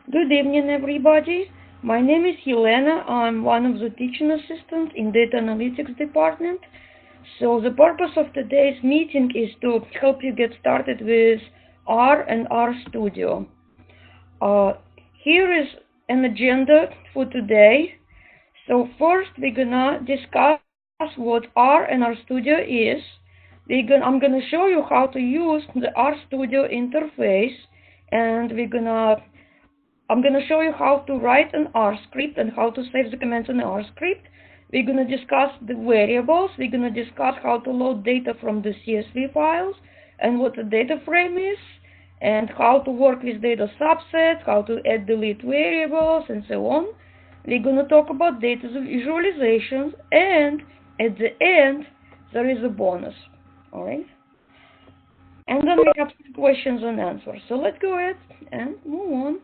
Good evening, everybody. My name is Helena. I'm one of the teaching assistants in Data Analytics department. So the purpose of today's meeting is to help you get started with R and RStudio. Here is an agenda for today. So first we're gonna discuss what R and RStudio is. I'm gonna show you how to use the RStudio interface, and I'm going to show you how to write an R script and how to save the commands in the R script. We're going to discuss the variables. We're going to discuss how to load data from the CSV files and what a data frame is, and how to work with data subsets, how to add, delete variables, and so on. We're going to talk about data visualizations, and at the end, there is a bonus. All right? And then we have some questions and answers. So let's go ahead and move on.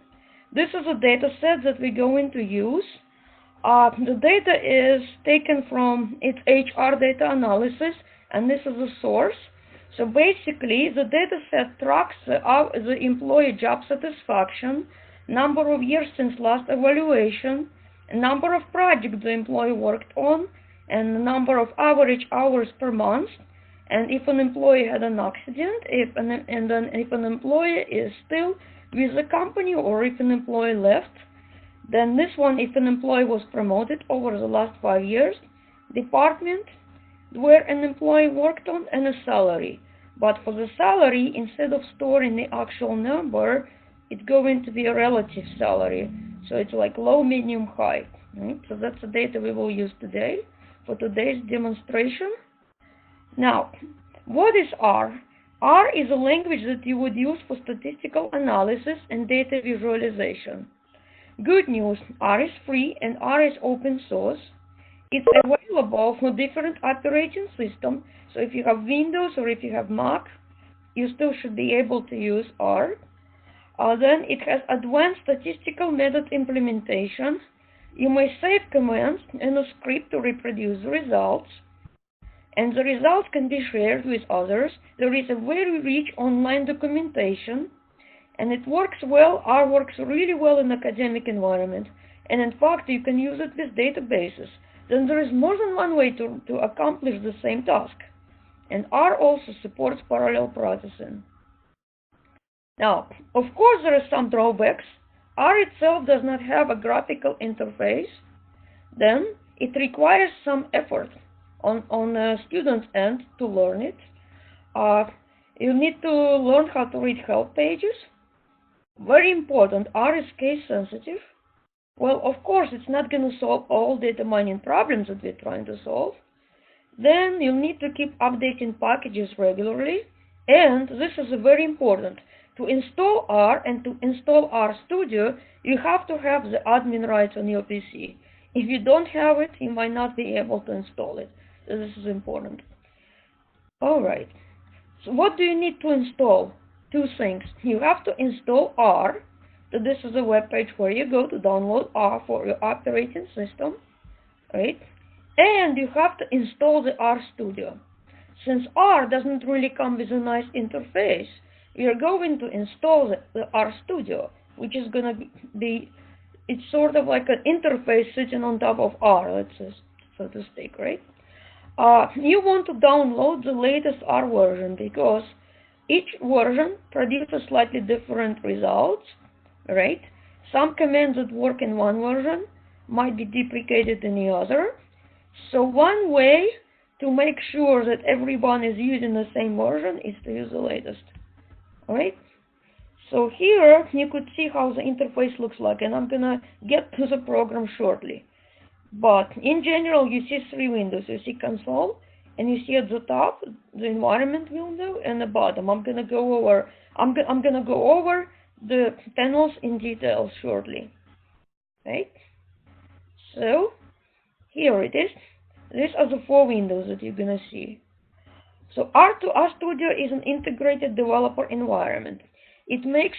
This is a data set that we're going to use. The data is taken from its HR data analysis, and this is a source. So basically, the data set tracks the employee job satisfaction, number of years since last evaluation, number of projects the employee worked on, and the number of average hours per month. And if an employee had an accident, if an employee is still with the company, or if an employee left, then this one, if an employee was promoted over the last 5 years, department where an employee worked on, and a salary. But for the salary, instead of storing the actual number, it's going to be a relative salary. So it's like low, medium, high. Right? So that's the data we will use today for today's demonstration. Now, what is R? R is a language that you would use for statistical analysis and data visualization. Good news, R is free and R is open source. It's available for different operating systems. So if you have Windows or if you have Mac, you still should be able to use R. Then it has advanced statistical method implementation. You may save commands in a script to reproduce the results, and the results can be shared with others. There is a very rich online documentation, and it works well. R works really well in academic environment, and in fact you can use it with databases. Then there is more than one way to accomplish the same task, and R also supports parallel processing. Now, of course, there are some drawbacks. R itself does not have a graphical interface. Then it requires some effort on a student's end to learn it. You need to learn how to read help pages. Very important, R is case sensitive. Well, of course, it's not going to solve all data mining problems that we're trying to solve. Then you'll need to keep updating packages regularly. And this is very important. To install R and to install RStudio, you have to have the admin rights on your PC. If you don't have it, you might not be able to install it. This is important. Alright, so what do you need to install? Two things. You have to install R. So this is a web page where you go to download R for your operating system. Right? And you have to install the RStudio. Since R doesn't really come with a nice interface, we are going to install the RStudio, which is going to be, it's sort of like an interface sitting on top of R, let's say, so to speak, right? You want to download the latest R version because each version produces slightly different results, right? Some commands that work in one version might be deprecated in the other. So one way to make sure that everyone is using the same version is to use the latest. All right? So here you could see how the interface looks like, and I'm gonna get to the program shortly. But in general, you see three windows. You see console, and you see at the top the environment window, and the bottom. I'm gonna go over the panels in detail shortly. Right? So here it is. These are the four windows that you're gonna see. So RStudio is an integrated developer environment. It makes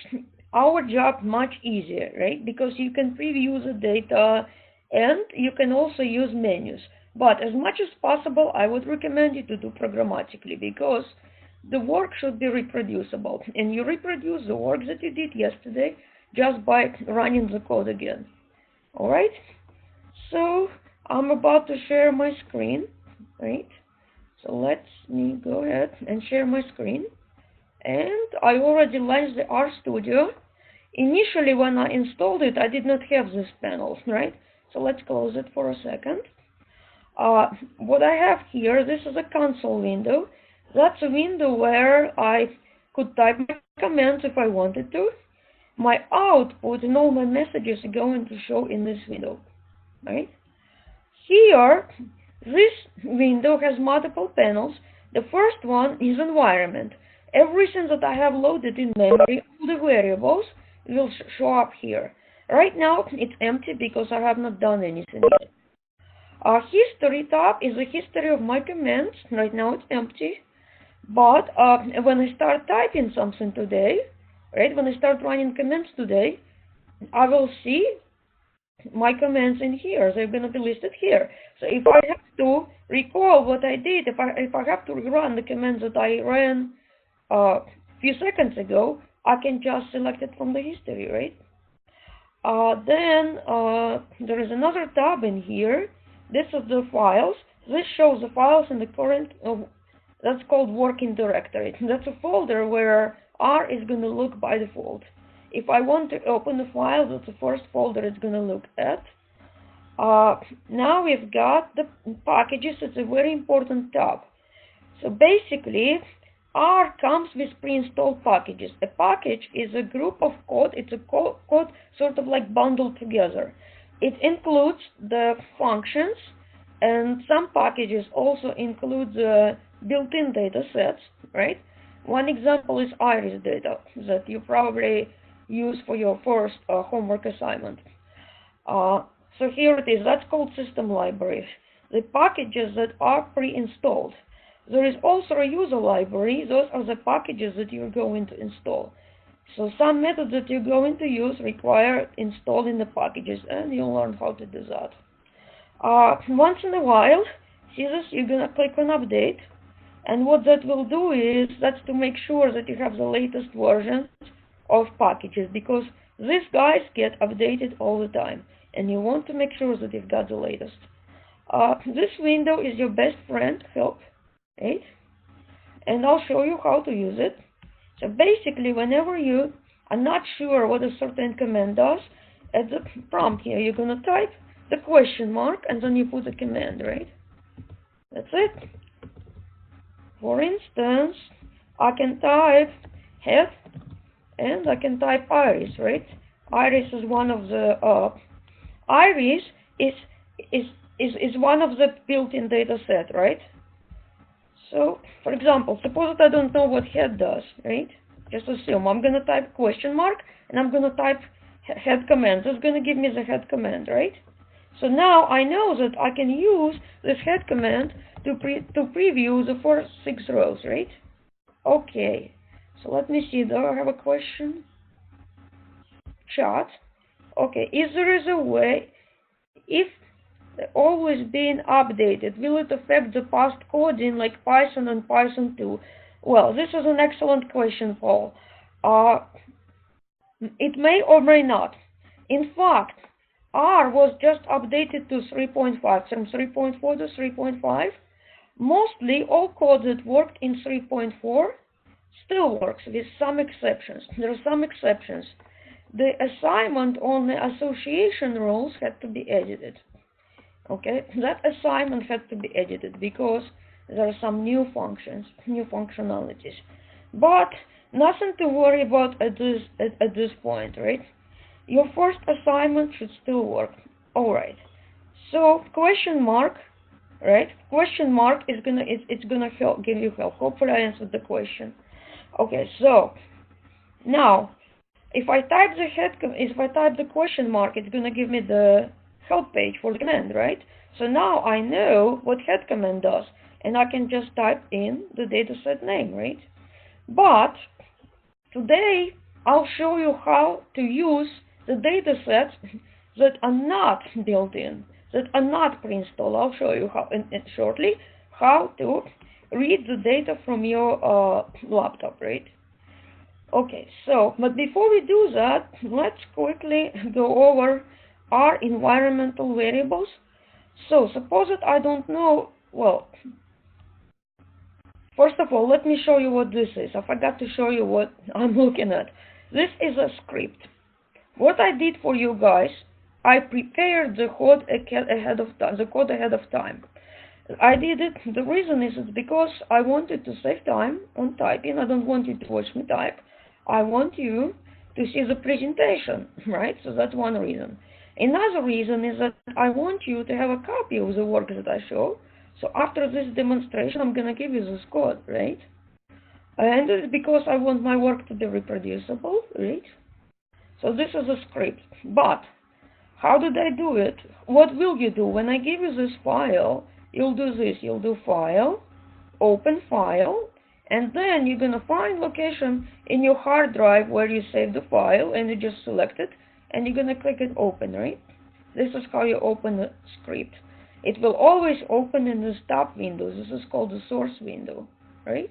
our job much easier, right? Because you can preview the data, and you can also use menus. But as much as possible, I would recommend you to do programmatically, because the work should be reproducible. And you reproduce the work that you did yesterday, just by running the code again. Alright, so I'm about to share my screen, right? So let me go ahead and share my screen. And I already launched the RStudio. Initially, when I installed it, I did not have this panel, right? So let's close it for a second. What I have here, this is a console window. That's a window where I could type my commands if I wanted to. My output and all my messages are going to show in this window, right? Here, this window has multiple panels. The first one is environment. Everything that I have loaded in memory, all the variables, will show up here. Right now, it's empty because I have not done anything yet. Our history tab is the history of my commands. Right now, it's empty. But when I start typing something today, right, when I start running commands today, I will see my commands in here. They're going to be listed here. So if I have to recall what I did, if I have to rerun the commands that I ran a few seconds ago, I can just select it from the history, right? Then there is another tab in here. This is the files. This shows the files in the current, that's called working directory. That's a folder where R is going to look by default. If I want to open the file, that's the first folder it's going to look at. Now we've got the packages. It's a very important tab. So basically, R comes with pre-installed packages. A package is a group of code. It's a code sort of like bundled together. It includes the functions, and some packages also include the built-in data sets, right? One example is iris data that you probably use for your first homework assignment. So here it is. That's called system library. The packages that are pre-installed. There is also a user library. Those are the packages that you're going to install. So some methods that you're going to use require installing the packages, and you'll learn how to do that. Once in a while, see this, you're going to click on update. And what that will do is, that's to make sure that you have the latest version of packages, because these guys get updated all the time, and you want to make sure that you've got the latest. This window is your best friend, help, right? And I'll show you how to use it. So basically, whenever you are not sure what a certain command does, at the prompt here, you're going to type the question mark, and then you put the command, right? That's it. For instance, I can type head, and I can type iris, right? Iris is one of the iris is one of the built-in data set, right? So, for example, suppose that I don't know what head does, right? Just assume I'm going to type question mark, and I'm going to type head command. That's going to give me the head command, right? So now I know that I can use this head command to preview the first 6 rows, right? Okay, so let me see. Do I have a question? Chat. Okay, is there a way, if always being updated, will it affect the past coding like Python and Python 2? Well, this is an excellent question, Paul. It may or may not. In fact, R was just updated to 3.5, from 3.4 to 3.5. Mostly all code that worked in 3.4 still works, with some exceptions. There are some exceptions. The assignment on the association rules had to be edited. Okay, that assignment had to be edited because there are some new functions, new functionalities. But nothing to worry about at this point, right? Your first assignment should still work. All right. So question mark, right? Question mark is gonna help, give you help. Hopefully I answered the question. Okay, so now if I type the question mark, it's gonna give me the help page for the command, right? So now I know what head command does, and I can just type in the dataset name, right? But today I'll show you how to use the datasets that are not built in, that are not pre-installed. I'll show you how shortly how to read the data from your laptop, right? Okay, so, but before we do that, let's quickly go over our environmental variables. So, suppose that I don't know, well, first of all, let me show you what this is. I forgot to show you what I'm looking at. This is a script. What I did for you guys, I prepared the code ahead of time. I did it. The reason is it's because I wanted to save time on typing. I don't want you to watch me type. I want you to see the presentation, right? So that's one reason. Another reason is that I want you to have a copy of the work that I show. So after this demonstration, I'm going to give you this code, right? And it's because I want my work to be reproducible, right? So this is a script. But how did I do it? What will you do? When I give you this file, you'll do this. You'll do File, Open File, and then you're going to find location in your hard drive where you save the file, and you just select it, and you're going to click it Open, right? This is how you open the script. It will always open in this top window. This is called the source window, right?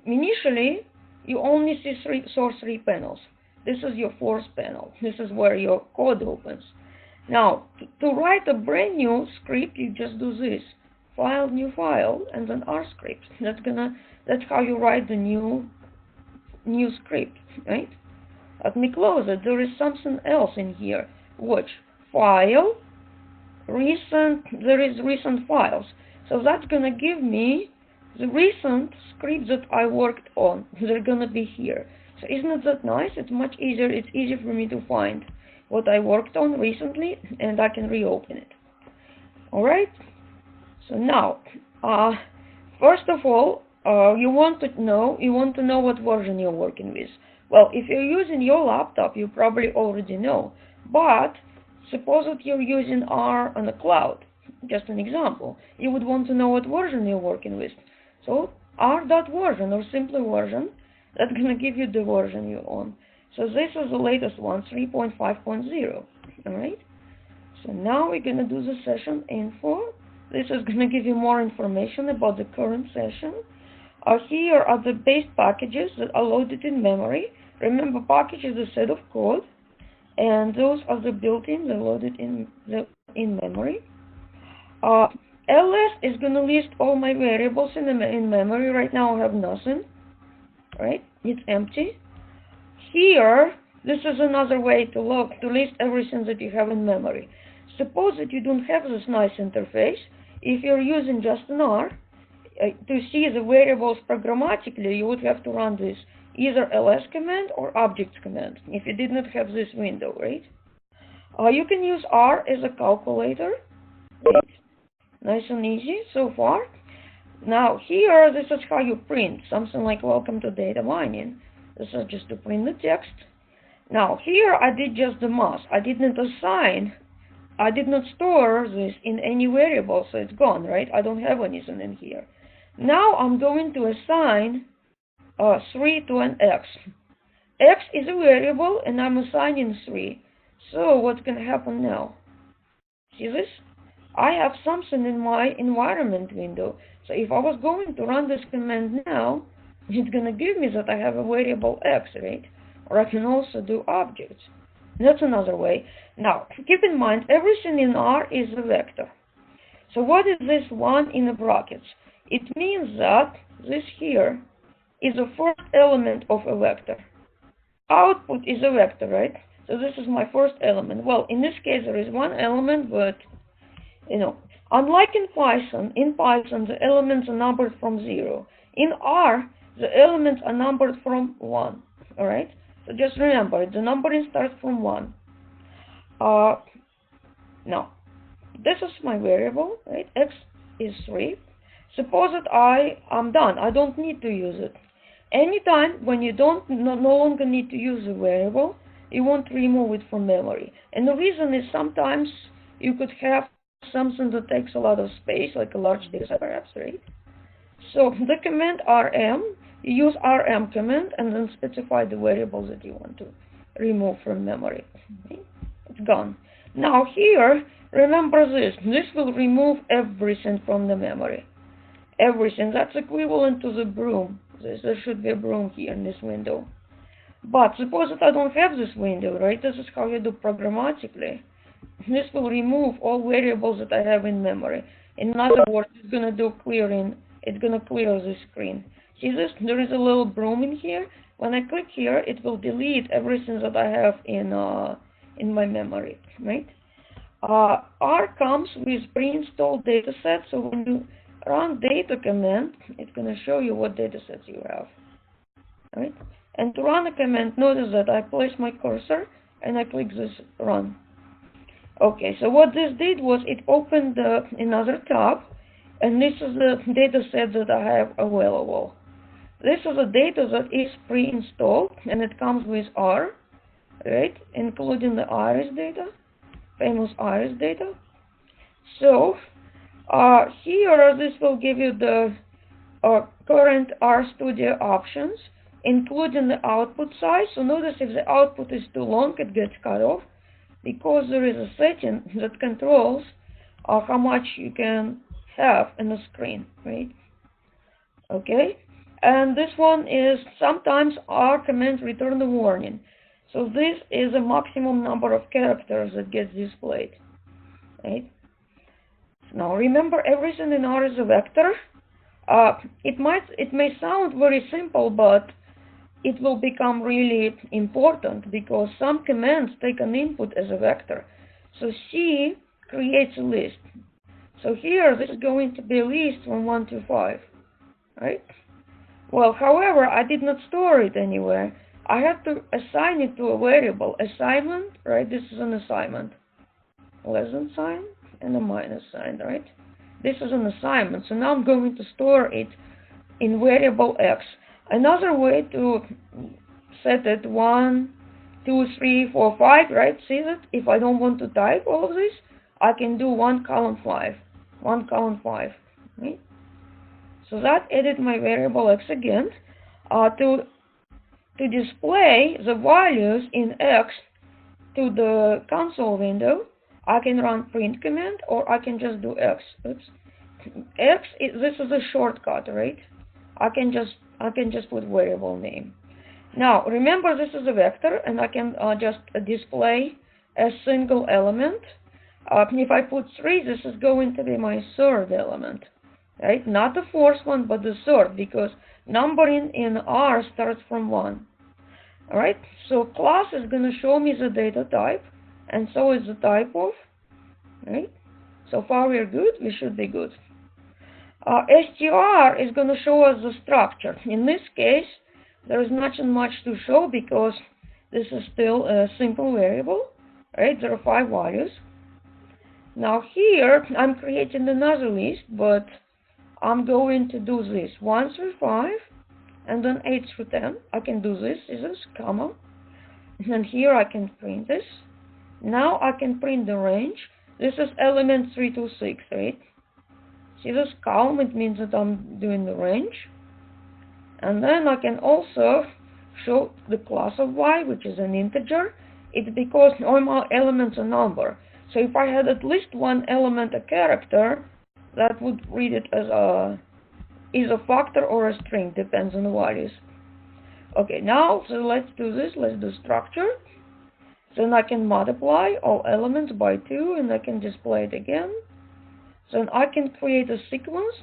Initially, you only see source 3 panels. This is your fourth panel. This is where your code opens. Now, to write a brand new script, you just do this. File, New File, and then R script. That's how you write the new script, right? Let me close it. There is something else in here. Watch. File, Recent, there is Recent Files. So that's gonna give me the recent scripts that I worked on. They're gonna be here. So isn't it that nice? It's much easier. It's easy for me to find what I worked on recently, and I can reopen it. Alright? So now, first of all, you want to know what version you're working with. Well, if you're using your laptop, you probably already know. But suppose that you're using R on the cloud. Just an example. You would want to know what version you're working with. So r.version or simply version, that's going to give you the version you're on. So this is the latest one, 3.5.0. Alright? So now we're going to do the session info. This is going to give you more information about the current session. Here are the base packages that are loaded in memory. Remember, package is a set of code, and those are the built-in, they're loaded in memory. ls is going to list all my variables in memory. Right now I have nothing. Right? It's empty. Here, this is another way to list everything that you have in memory. Suppose that you don't have this nice interface. If you're using just an R, to see the variables programmatically, you would have to run this either ls command or objects command if you did not have this window, right? You can use R as a calculator. Right? Nice and easy so far. Now here, this is how you print something like welcome to data mining. This is just to print the text. Now here I did just the math. I did not store this in any variable, so it's gone, right? I don't have anything in here. Now I'm going to assign 3 to an x. X is a variable and I'm assigning 3. So what's going to happen now? See this? I have something in my environment window. So if I was going to run this command now, it's going to give me that I have a variable x, right? Or I can also do objects. That's another way. Now, keep in mind, everything in R is a vector. So what is this 1 in the brackets? It means that this here is the first element of a vector. Output is a vector, right? So this is my first element. Well, in this case, there is one element, but, unlike in Python the elements are numbered from 0. In R, the elements are numbered from 1, all right? So just remember, the numbering starts from 1. Now, this is my variable, right? X is 3. Suppose that I am done. I don't need to use it. Anytime when you no longer need to use a variable, you want to remove it from memory. And the reason is sometimes you could have something that takes a lot of space, like a large data set perhaps, right? So the command rm, you use rm command and then specify the variables that you want to remove from memory. Okay? It's gone. Now here, remember this. This will remove everything from the memory. Everything. That's equivalent to the broom. There should be a broom here in this window. But suppose that I don't have this window, right? This is how you do programmatically. This will remove all variables that I have in memory. In other words, it's gonna do clearing. It's gonna clear the screen. See this? There is a little broom in here. When I click here, it will delete everything that I have in my memory, right? R comes with pre-installed dataset, so when you run data command, it's gonna show you what datasets you have, right? And to run a command, notice that I place my cursor and I click this run. Okay, so what this did was it opened another tab, and this is the data set that I have available. This is a data that is pre-installed, and it comes with R, right, including the iris data, famous iris data. So here this will give you the current RStudio options, including the output size. So notice if the output is too long, it gets cut off, because there is a setting that controls how much you can have in the screen, right? Okay, and this one is sometimes R commands return the warning. So this is a maximum number of characters that gets displayed, right? Now remember, everything in R is a vector. It may sound very simple, but it will become really important because some commands take an input as a vector. So C creates a list. So here this is going to be a list from 1 to 5, right? Well, however, I did not store it anywhere. I have to assign it to a variable. Assignment, right? This is an assignment. Less than sign and a minus sign, right? This is an assignment. So now I'm going to store it in variable X. Another way to set it 1, 2, 3, 4, 5, right? See that? If I don't want to type all of this, I can do 1 column 5. 1 column 5, right? So that added my variable X again. To display the values in X to the console window, I can run print command, or I can just do X. Oops. This is a shortcut, right? I can just put variable name. Now remember, this is a vector, and I can just display a single element. If I put 3, this is going to be my third element, right? Not the fourth one, but the third, because numbering in R starts from 1. All right, so class is going to show me the data type, and so is the type of, right? So far we're good, we should be good. str is going to show us the structure. In this case, there is not much to show because this is still a simple variable, right? There are 5 values. Now here I'm creating another list, but I'm going to do this 1 through 5 and then 8 through 10. I can do this, comma, and here I can print this. Now I can print the range. This is element 3 to 6, right? See this column? It means that I'm doing the range. And then I can also show the class of y, which is an integer. It's because all my elements are number. So if I had at least one element a character, that would read it as is a factor or a string, depends on the values. Okay, now so let's do this. Let's do structure. Then I can multiply all elements by 2, and I can display it again. Then I can create a sequence.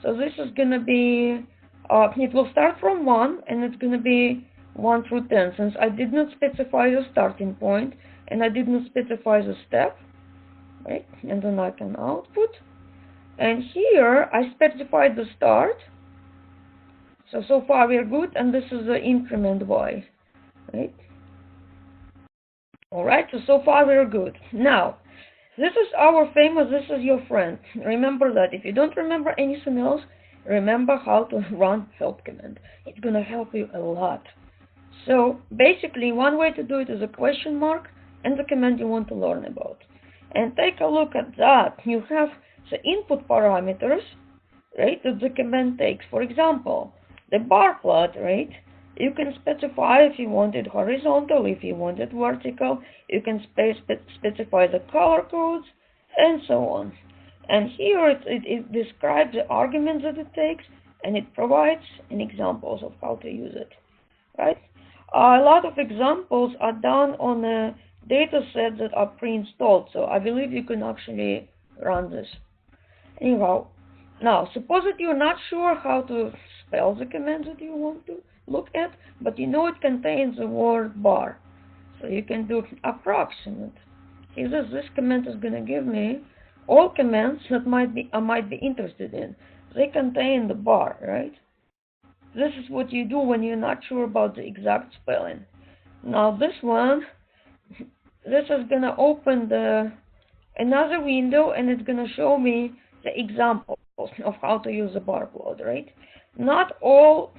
So this is going to be, it will start from 1, and it's going to be 1 through 10, since I did not specify the starting point, and I did not specify the step, right? And then I can output. And here I specified the start. So far we are good, and this is the increment y, right? Alright, so far we are good. Now, this is our famous, this is your friend. Remember that. If you don't remember anything else, remember how to run help command. It's going to help you a lot. So basically, one way to do it is a question mark and the command you want to learn about. And take a look at that. You have the input parameters, right, that the command takes. For example, the bar plot, right? You can specify if you want it horizontal, if you want it vertical. You can specify the color codes, and so on. And here it describes the arguments that it takes, and it provides an examples of how to use it, right? A lot of examples are done on a data set that are pre-installed, so I believe you can actually run this. Anyhow, now suppose that you're not sure how to spell the command that you want to look at, but you know it contains the word bar, so you can do approximate. See, this command is going to give me all commands that I might be interested in. They contain the bar, right? This is what you do when you're not sure about the exact spelling. Now this one, this is going to open another window, and it's going to show me the examples of how to use the bar plot, right? Not all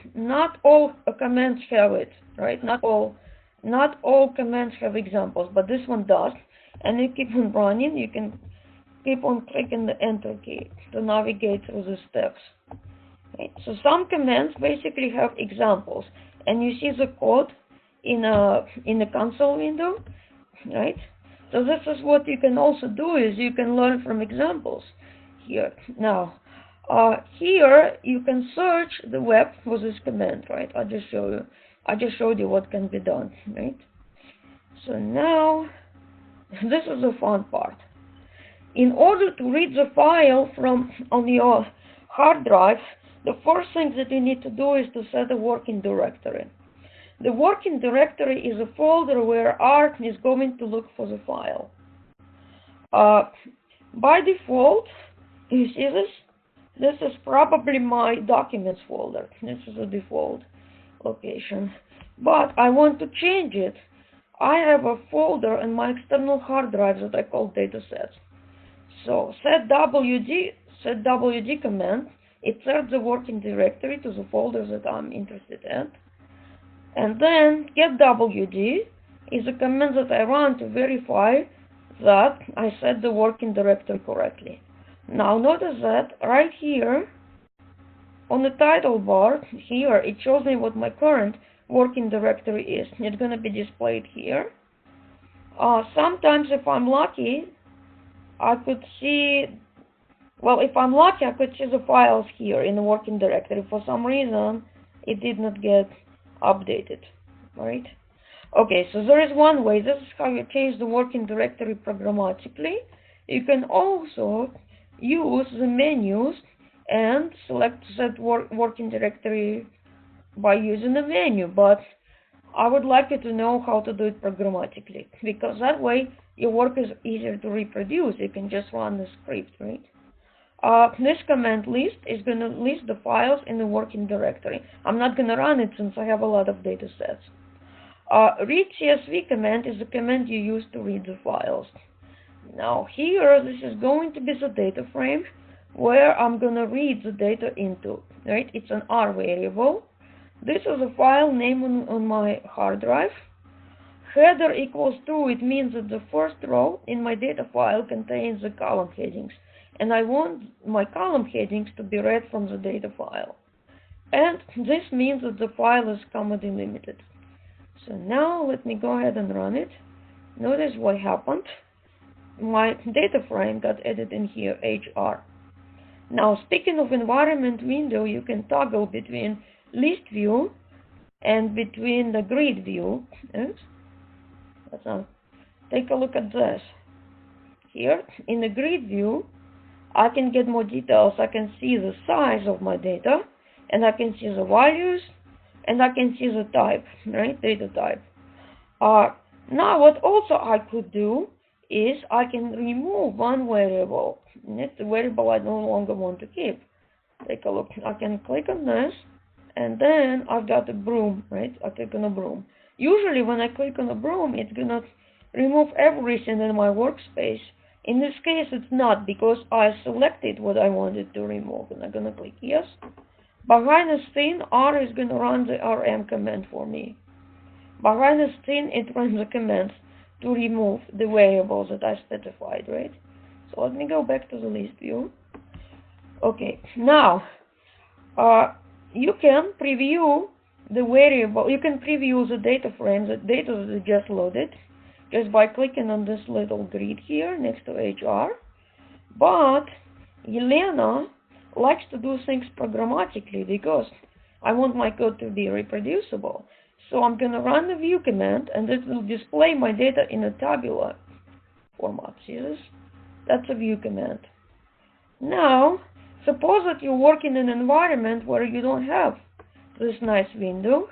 commands have it, right? Not all commands have examples, but this one does. And you keep on running, you can keep on clicking the enter key to navigate through the steps. Right? So some commands basically have examples, and you see the code in the console window, right? So this is what you can also do, is you can learn from examples here. Now, here you can search the web for this command, right? I just showed you what can be done, right? So now, this is the fun part. In order to read the file from on your hard drive, the first thing that you need to do is to set a working directory. The working directory is a folder where Art is going to look for the file. By default, you see this? This is probably my documents folder. This is a default location. But I want to change it. I have a folder in my external hard drive that I call datasets. So setwd command, it sets the working directory to the folder that I'm interested in. And then getwd is a command that I run to verify that I set the working directory correctly. Now notice that right here on the title bar, here it shows me what my current working directory is. It's going to be displayed here. Sometimes if I'm lucky, I could see, well, if I'm lucky, I could see the files here in the working directory. For some reason, it did not get updated, right? Okay, so there is one way. This is how you change the working directory programmatically. You can also use the menus and select set working directory by using the menu, but I would like you to know how to do it programmatically, because that way your work is easier to reproduce. You can just run the script, right? This command list is going to list the files in the working directory. I'm not going to run it since I have a lot of data sets. Read CSV command is the command you use to read the files. Now here, this is going to be the data frame where I'm going to read the data into, right? It's an R variable. This is a file name on my hard drive. Header equals true. It means that the first row in my data file contains the column headings, and I want my column headings to be read from the data file. And this means that the file is comma delimited. So now let me go ahead and run it. Notice what happened. My data frame got added in here, HR. Now, speaking of environment window, you can toggle between list view and between the grid view. Yes? Take a look at this. Here, in the grid view, I can get more details. I can see the size of my data, and I can see the values, and I can see the type, right? Data type. Now, what also I could do is I can remove one variable. And it's the variable I no longer want to keep. Take a look. I can click on this, and then I've got a broom, right? I click on a broom. Usually when I click on a broom, it's going to remove everything in my workspace. In this case, it's not, because I selected what I wanted to remove, and I'm going to click yes. Behind the scene, R is going to run the RM command for me. Behind the scene, it runs the commands to remove the variables that I specified, right? So let me go back to the list view. Okay, now you can preview the variable, you can preview the data frame, the data that you just loaded, just by clicking on this little grid here next to HR. But Elena likes to do things programmatically because I want my code to be reproducible. So I'm going to run the view command, and it will display my data in a tabular format. See this? That's a view command. Now, suppose that you work in an environment where you don't have this nice window,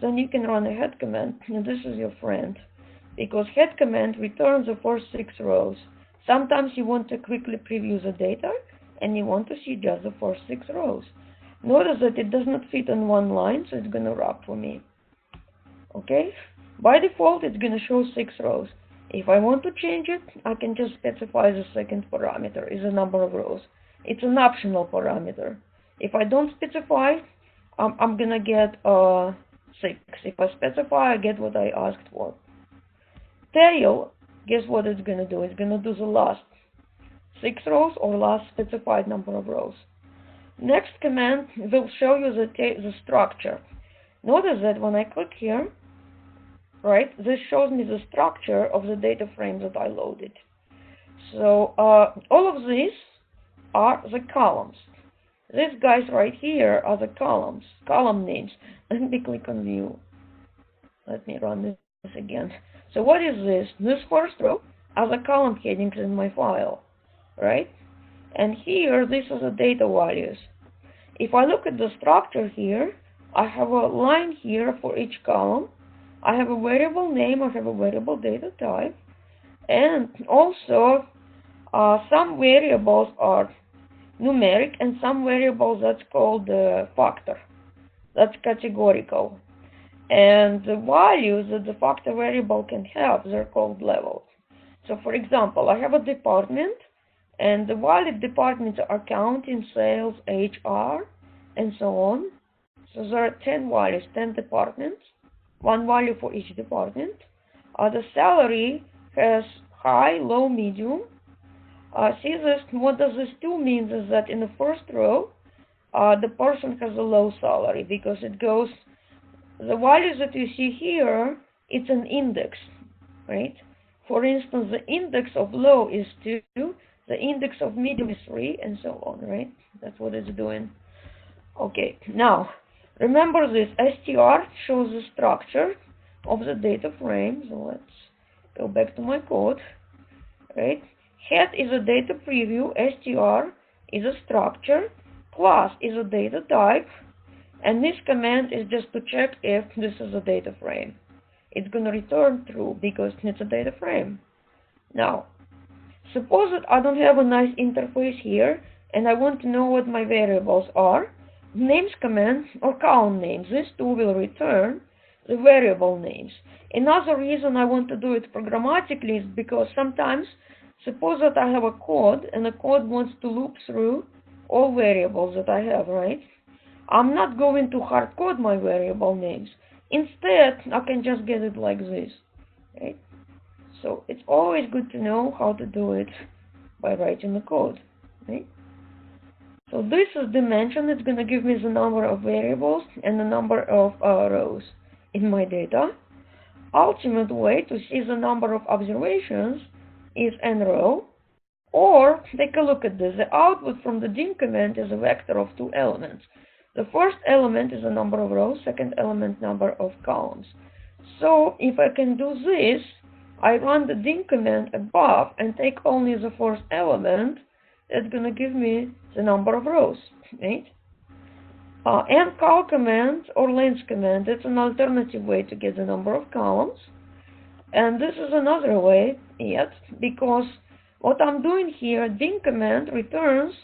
then you can run a head command, and this is your friend, because head command returns the first 6 rows. Sometimes you want to quickly preview the data, and you want to see just the first 6 rows. Notice that it does not fit on one line, so it's going to wrap for me. Okay? By default, it's going to show 6 rows. If I want to change it, I can just specify the second parameter is the number of rows. It's an optional parameter. If I don't specify, I'm going to get 6. If I specify, I get what I asked for. Tail, guess what it's going to do? It's going to do the last 6 rows or last specified number of rows. Next command will show you the structure. Notice that when I click here, right, this shows me the structure of the data frame that I loaded. So all of these are the columns. These guys right here are the columns, column names. Let me click on view. Let me run this again. So what is this? This first row are the column headings in my file, right? And here, these are the data values. If I look at the structure here, I have a line here for each column. I have a variable name, I have a variable data type, and also some variables are numeric and some variables that's called factor. That's categorical. And the values that the factor variable can have, they're called levels. So for example, I have a department, and the valid departments are accounting, sales, HR, and so on. So there are 10 values, 10 departments, one value for each department. The salary has high, low, medium. See this? What does this 2 mean is that in the first row, the person has a low salary because it goes, the values that you see here, it's an index, right? For instance, the index of low is 2, the index of medium is 3, and so on, right? That's what it's doing. Okay, now, remember this, str shows the structure of the data frame. So let's go back to my code, right? Head is a data preview, str is a structure, class is a data type, and this command is just to check if this is a data frame. It's going to return true because it's a data frame. Now, suppose that I don't have a nice interface here and I want to know what my variables are. Names command or column names, these two will return the variable names. Another reason I want to do it programmatically is because sometimes, suppose that I have a code and the code wants to loop through all variables that I have, right? I'm not going to hard code my variable names. Instead, I can just get it like this, right? So it's always good to know how to do it by writing the code, right? So this is dimension. It's going to give me the number of variables and the number of rows in my data. Ultimate way to see the number of observations is n row. Or take a look at this. The output from the dim command is a vector of 2 elements. The first element is the number of rows, second element number of columns. So if I can do this, I run the dim command above and take only the first element. It's going to give me the number of rows, right? Ncol command or length command, it's an alternative way to get the number of columns. And this is another way yet, because what I'm doing here, dim command returns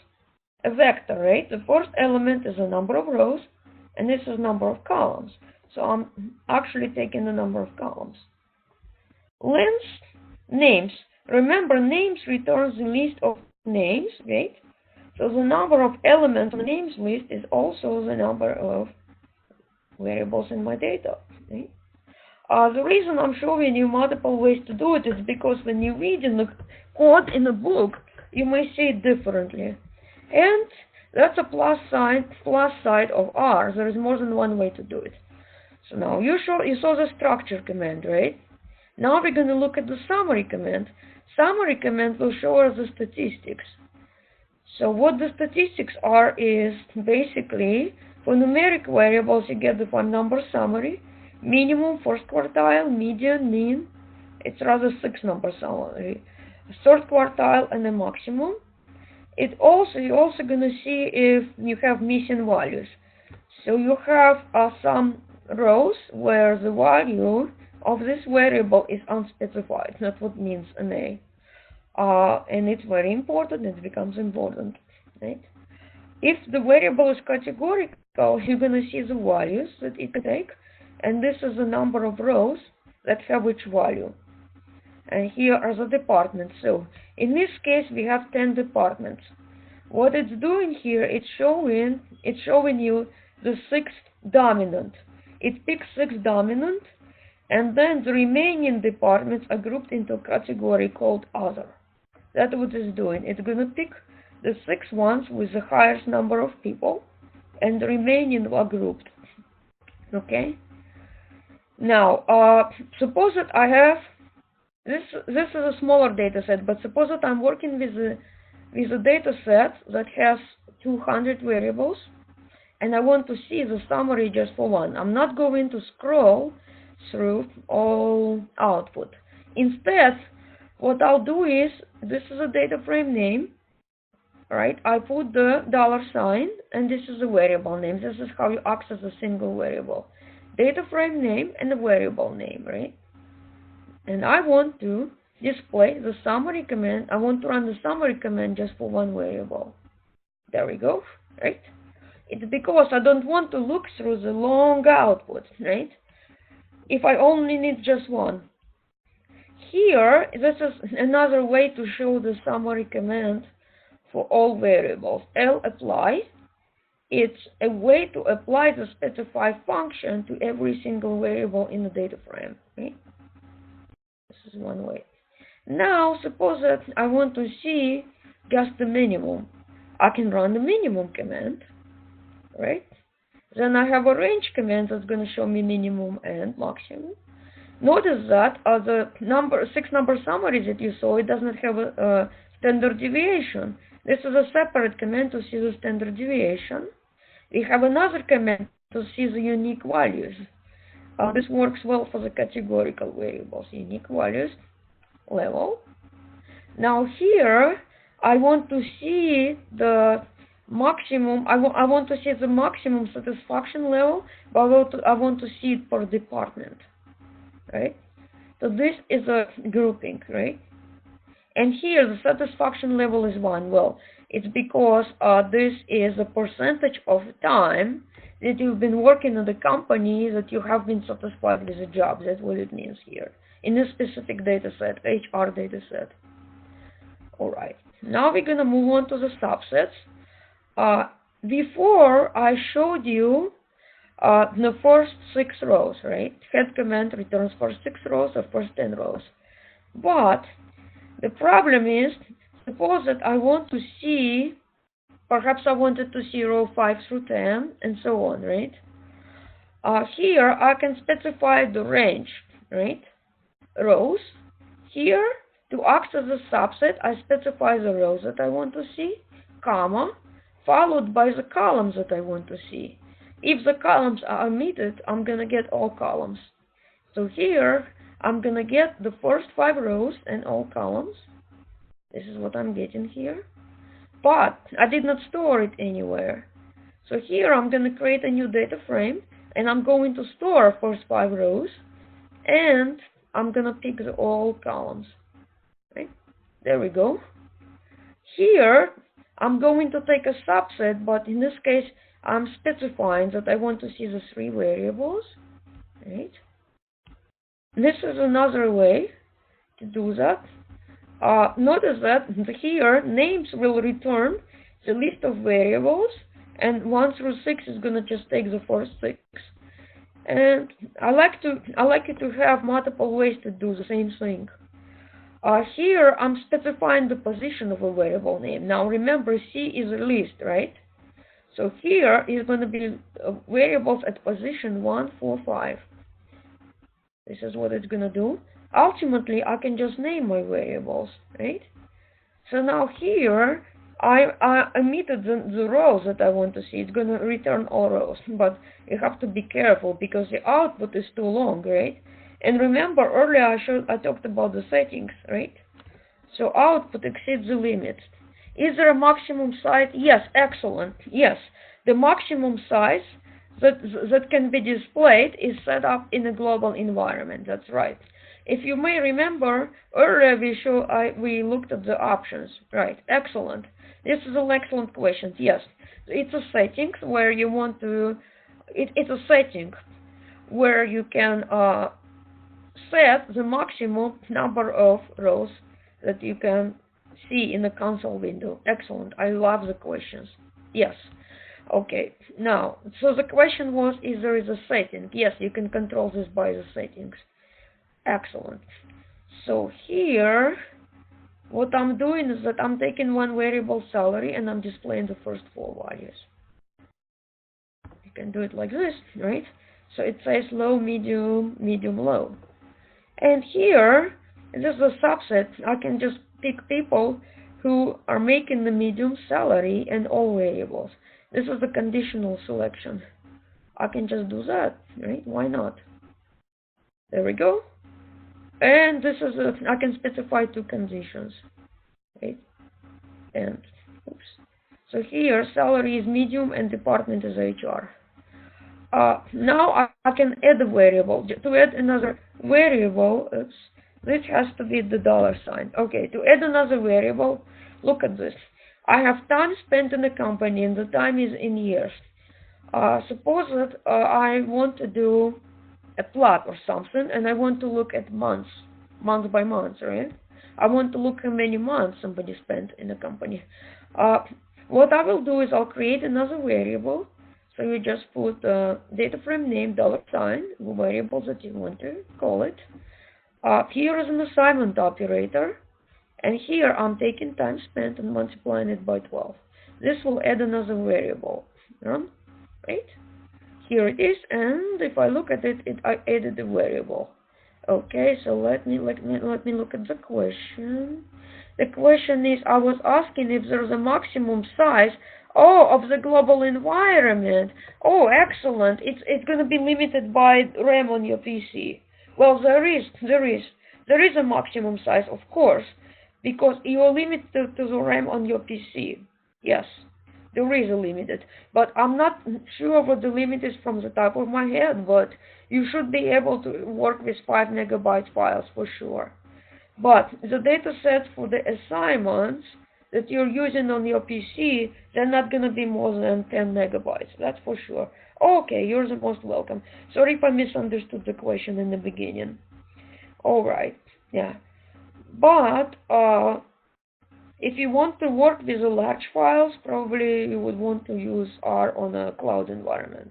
a vector, right? The first element is the number of rows, and this is number of columns. So I'm actually taking the number of columns. Length, names. Remember, names returns the list of names, right? So the number of elements on the names list is also the number of variables in my data, right? The reason I'm showing you multiple ways to do it is because when you read in the code in a book, you may see it differently. And that's a plus side of R. There is more than one way to do it. So now you saw the structure command, right? Now we're going to look at the summary command. Summary command will show us the statistics. So what the statistics are is basically for numeric variables you get the one number summary, minimum, first quartile, median, mean. It's rather 6 number summary, third quartile, and the maximum. You're also gonna see if you have missing values. So you have some rows where the value of this variable is unspecified, not what means an A. And it's very important, it becomes important, right? If the variable is categorical, you're going to see the values that it can take, and this is the number of rows that have each value. And here are the departments. So in this case, we have 10 departments. What it's doing here, it's showing you the 6th dominant. It picks 6 dominant, and then the remaining departments are grouped into a category called other. That's what it's doing. It's going to pick the 6 ones with the highest number of people, and the remaining are grouped. Okay? Now, suppose that I have this is a smaller data set, but suppose that I'm working with a data set that has 200 variables, and I want to see the summary just for one. I'm not going to scroll through all output. Instead, what I'll do is, this is a data frame name, right? I put the $, and this is a variable name. This is how you access a single variable. Data frame name and a variable name, right? And I want to display the summary command. I want to run the summary command just for one variable. There we go, right? It's because I don't want to look through the long output, right? If I only need just one. Here, this is another way to show the summary command for all variables. Apply. It's a way to apply the specify function to every single variable in the data frame, right? This is one way. Now, suppose that I want to see just the minimum. I can run the minimum command, right? Then I have a range command that's going to show me minimum and maximum. Notice that the 6 number summaries that you saw, it doesn't have a standard deviation. This is a separate command to see the standard deviation. We have another command to see the unique values. This works well for the categorical variables. Unique values, level. Now here, I want to see the maximum. I want to see the maximum satisfaction level, but I want to see it per department, right? So this is a grouping, right? And here the satisfaction level is 1. Well, it's because this is a percentage of time that you've been working at the company that you have been satisfied with the job. That's what it means here in this specific data set, HR data set. All right. Now we're going to move on to the subsets. Before I showed you the first 6 rows, right? Head command returns first 6 rows or first 10 rows. But the problem is, suppose that I want to see, perhaps I wanted to see row 5 through 10 and so on, right? Here I can specify the range, right? Rows. Here, to access the subset, I specify the rows that I want to see, comma, followed by the columns that I want to see. If the columns are omitted, I'm going to get all columns. So here, I'm going to get the first 5 rows and all columns. This is what I'm getting here. But I did not store it anywhere. So here, I'm going to create a new data frame, and I'm going to store first 5 rows, and I'm going to pick the all columns. Right? There we go. Here, I'm going to take a subset, but in this case, I'm specifying that I want to see the 3 variables. Right? This is another way to do that. Notice that here, names will return the list of variables, and 1 through 6 is going to just take the first 6. And I like it to have multiple ways to do the same thing. Here, I'm specifying the position of a variable name. Now, remember, C is a list, right? So here is going to be variables at position 1, 4, 5. This is what it's going to do. Ultimately, I can just name my variables, right? So now here, I omitted the rows that I want to see. It's going to return all rows, but you have to be careful because the output is too long, right? And remember earlier I talked about the settings, right? So output exceeds the limit. Is there a maximum size? Yes, excellent. Yes, the maximum size that can be displayed is set up in a global environment. That's right. If you may remember, earlier we looked at the options. Right, excellent. This is an excellent question. Yes, it's a setting where you want to. It's a setting where you can set the maximum number of rows that you can see in the console window. Excellent. I love the questions. Yes. Okay. Now, so the question was, is there is a setting? Yes, you can control this by the settings. Excellent. So here, what I'm doing is that I'm taking one variable salary and I'm displaying the first 4 values. You can do it like this, right? So it says low, medium, medium, low. And here, this is a subset. I can just pick people who are making the medium salary and all variables. This is the conditional selection. I can just do that, right? Why not? There we go. And this is I can specify 2 conditions, right? And oops. So here, salary is medium and department is HR. Now I can add a variable. To add another variable, this has to be the $sign. Okay, to add another variable, look at this. I have time spent in the company and the time is in years. Suppose that I want to do a plot or something and I want to look at months, month by month, right? I want to look how many months somebody spent in the company. What I will do is I'll create another variable. So you just put DataFrame name $sign, the variable that you want to call it. Here is an assignment operator. And here I'm taking time spent and multiplying it by 12. This will add another variable, right? Here it is, and if I look at it, I added a variable. Okay, so let me look at the question. The question is, I was asking if there's a maximum size of the global environment. Oh, excellent. It's going to be limited by RAM on your PC. Well, there is a maximum size, of course, because you are limited to the RAM on your PC. Yes, there is a limit, but I'm not sure what the limit is from the top of my head, but you should be able to work with 5 megabyte files for sure. But the data sets for the assignments that you're using on your PC, they're not going to be more than 10 megabytes, that's for sure. Okay, you're the most welcome. Sorry if I misunderstood the question in the beginning. Alright, yeah. But if you want to work with the large files, probably you would want to use R on a cloud environment.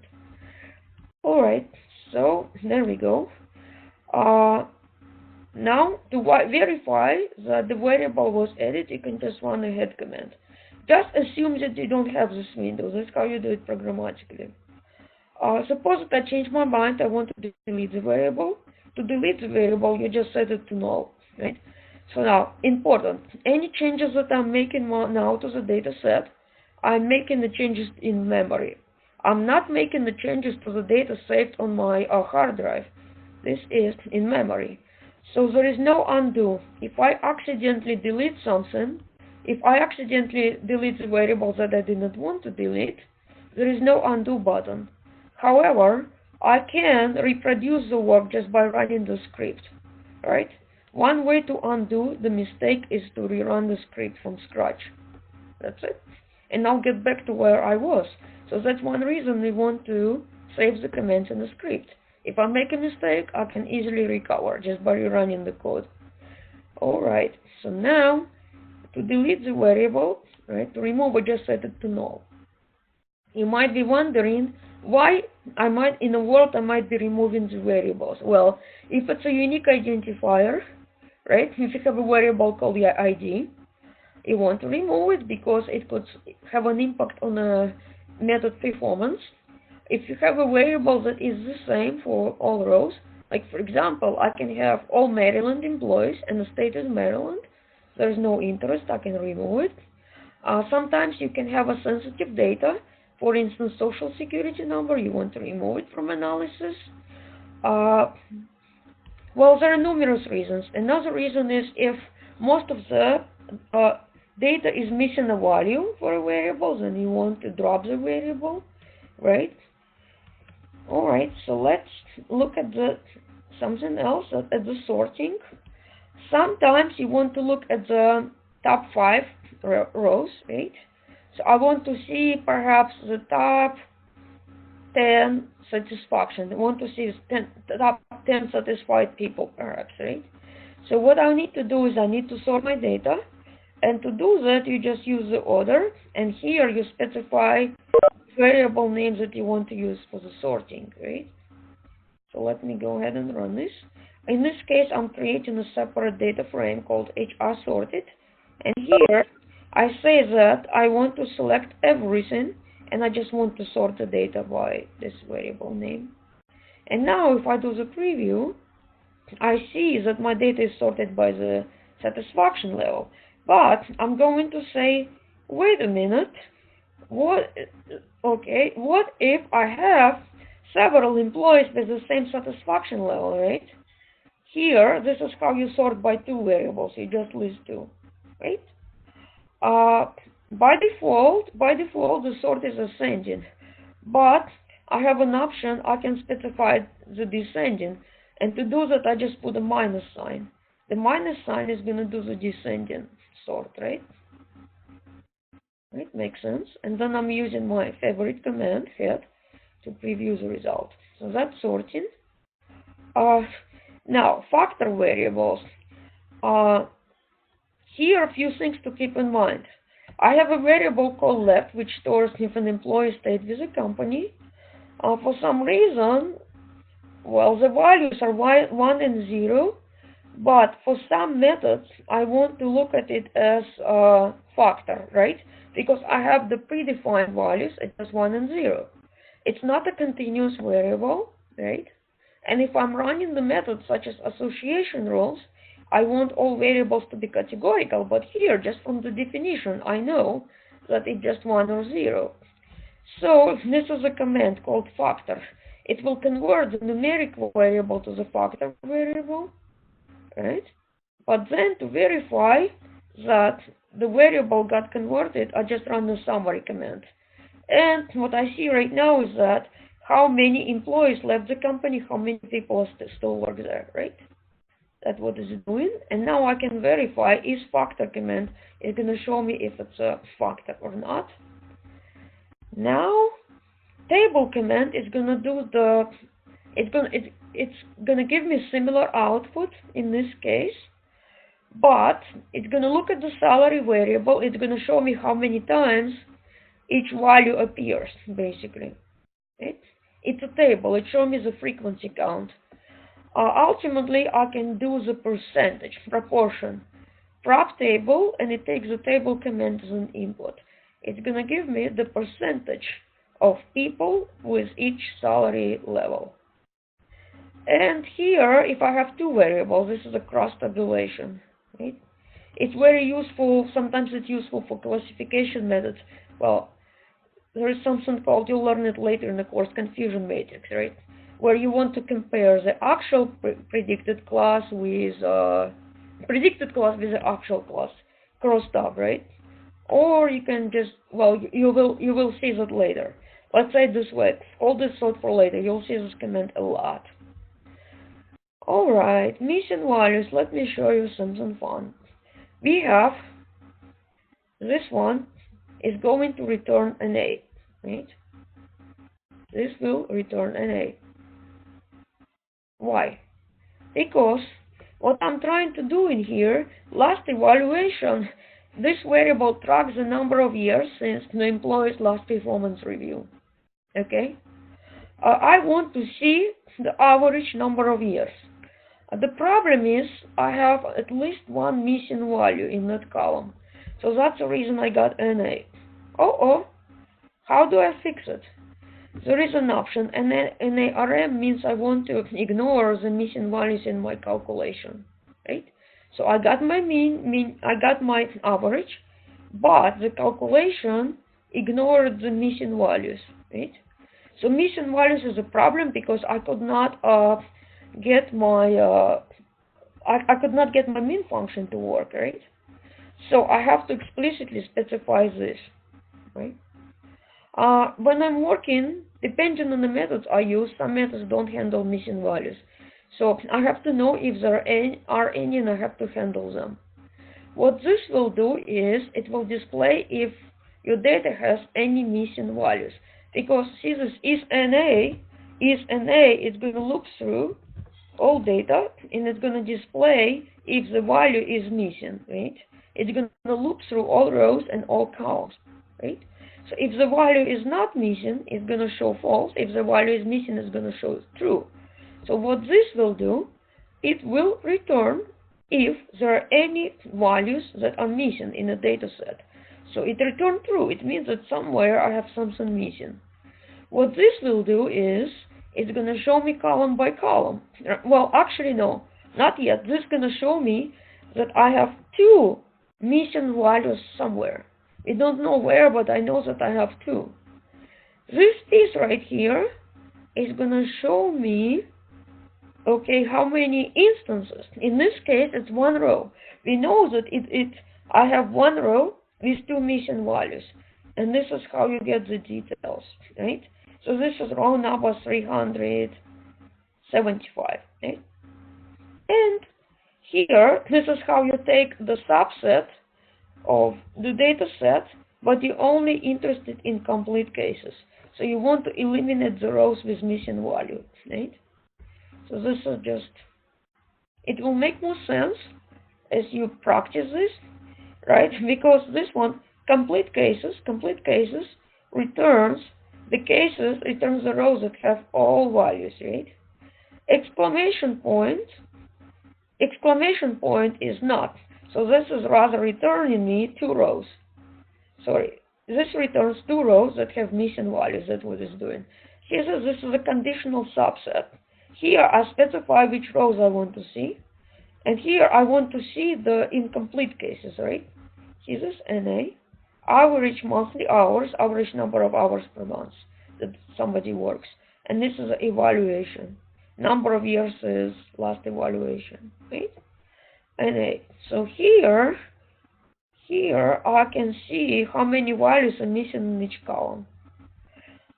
Alright, so there we go. Now, to verify that the variable was added, you can just run a head command. Just assume that you don't have this window. That's how you do it programmatically. Suppose that I change my mind, I want to delete the variable. To delete the variable, you just set it to null, right? So now, important, any changes that I'm making now to the data set, I'm making the changes in memory. I'm not making the changes to the data saved on my hard drive. This is in memory. So there is no undo. If I accidentally delete something, if I accidentally delete the variable that I did not want to delete, there is no undo button. However, I can reproduce the work just by running the script, right? One way to undo the mistake is to rerun the script from scratch. That's it. And I'll get back to where I was. So that's one reason we want to save the commands in the script. If I make a mistake, I can easily recover just by rerunning the code. Alright, so now to delete the variable, right, to remove, I just set it to null. You might be wondering why in a world I might be removing the variables. Well, if it's a unique identifier, right, if you have a variable called your ID, you want to remove it because it could have an impact on a method performance. If you have a variable that is the same for all rows, like for example, I can have all Maryland employees and the state is Maryland, there's no interest, I can remove it. Sometimes you can have a sensitive data, for instance, social security number, you want to remove it from analysis. Well, there are numerous reasons. Another reason is if most of the data is missing a value for a variable, then you want to drop the variable, right? All right, so let's look at something else, at the sorting. Sometimes you want to look at the top 5 rows, right? So I want to see perhaps the top 10 satisfaction. I want to see the top 10 satisfied people, perhaps, right? So what I need to do is I need to sort my data, and to do that you just use the order, and here you specify variable names that you want to use for the sorting, right? So let me go ahead and run this. In this case, I'm creating a separate data frame called HR sorted, and here I say that I want to select everything, and I just want to sort the data by this variable name. And now if I do the preview, I see that my data is sorted by the satisfaction level. But I'm going to say, wait a minute, what if I have several employees with the same satisfaction level, right? Here, this is how you sort by 2 variables. You just list 2, right? By default, the sort is ascending, but I have an option. I can specify the descending, and to do that, I just put a minus sign. The minus sign is going to do the descending sort, right? It makes sense. And then I'm using my favorite command, head, to preview the result. So that's sorting. Now, factor variables. Here are a few things to keep in mind. I have a variable called left, which stores if an employee stayed with the company. For some reason, well, the values are 1 and 0, but for some methods, I want to look at it as a factor, right? Because I have the predefined values, it's 1 and 0. It's not a continuous variable, right? And if I'm running the methods such as association rules, I want all variables to be categorical, but here, just from the definition, I know that it's just 1 or 0. So this is a command called factor. It will convert the numeric variable to the factor variable, right? But then to verify that the variable got converted, I just run the summary command. And what I see right now is that how many employees left the company, how many people still work there, right? That's what it's doing. And now I can verify is factor command is going to show me if it's a factor or not. Now table command is going to do it's going to give me similar output in this case, but it's going to look at the salary variable. It's going to show me how many times each value appears, basically. Right? It's a table. It shows me the frequency count. Ultimately, I can do the percentage, proportion, prop table, and it takes the table command as an input. It's going to give me the percentage of people with each salary level. And here, if I have 2 variables, this is a cross tabulation. Right? It's very useful. Sometimes it's useful for classification methods. Well, there is something called, you'll learn it later in the course, confusion matrix, right? Where you want to compare the actual predicted class with the actual class crossed up, right? Or you can just, well, you will see that later. Let's say it this way, hold this thought for later. You'll see this command a lot. All right, missing values. Let me show you something fun. We have this one is going to return an A, right? This will return an A. Why? Because what I'm trying to do in here, last evaluation, this variable tracks the number of years since the employee's last performance review. Okay? I want to see the average number of years. The problem is I have at least one missing value in that column. So that's the reason I got NA. How do I fix it? There is an option, and NARM means I want to ignore the missing values in my calculation, right? So I got my mean, I got my average, but the calculation ignored the missing values, right? So missing values is a problem because I could not get my I could not get my min function to work, right? So I have to explicitly specify this, right? When I'm working, depending on the methods I use, some methods don't handle missing values. So I have to know if there are any, and I have to handle them. What this will do is it will display if your data has any missing values. Because see this is NA, it's going to look through all data and it's going to display if the value is missing, right? It's going to loop through all rows and all columns, right? So if the value is not missing, it's going to show false. If the value is missing, it's going to show true. So what this will do, it will return if there are any values that are missing in a data set. So it returns true. It means that somewhere I have something missing. What this will do is it's going to show me column by column. Well, actually, no, not yet. This is going to show me that I have two missing values somewhere. I don't know where, but I know that I have two. This piece right here is going to show me, okay, how many instances. In this case, it's one row. We know that I have one row with two missing values. And this is how you get the details, right? So this is row number 375, right? And here, this is how you take the subset of the data set, but you're only interested in complete cases. So you want to eliminate the rows with missing value, right? So this is just, it will make more sense as you practice this, right? Because this one, complete cases returns the cases, returns the rows that have all values, right? Exclamation point is not. So this is rather returning me two rows. Sorry, this returns two rows that have missing values. That's what it's doing. Here, this is a conditional subset. Here I specify which rows I want to see. And here I want to see the incomplete cases, right? Here is NA. Average monthly hours, average number of hours per month that somebody works. And this is evaluation. Number of years is last evaluation, right? And so here I can see how many values are missing in each column.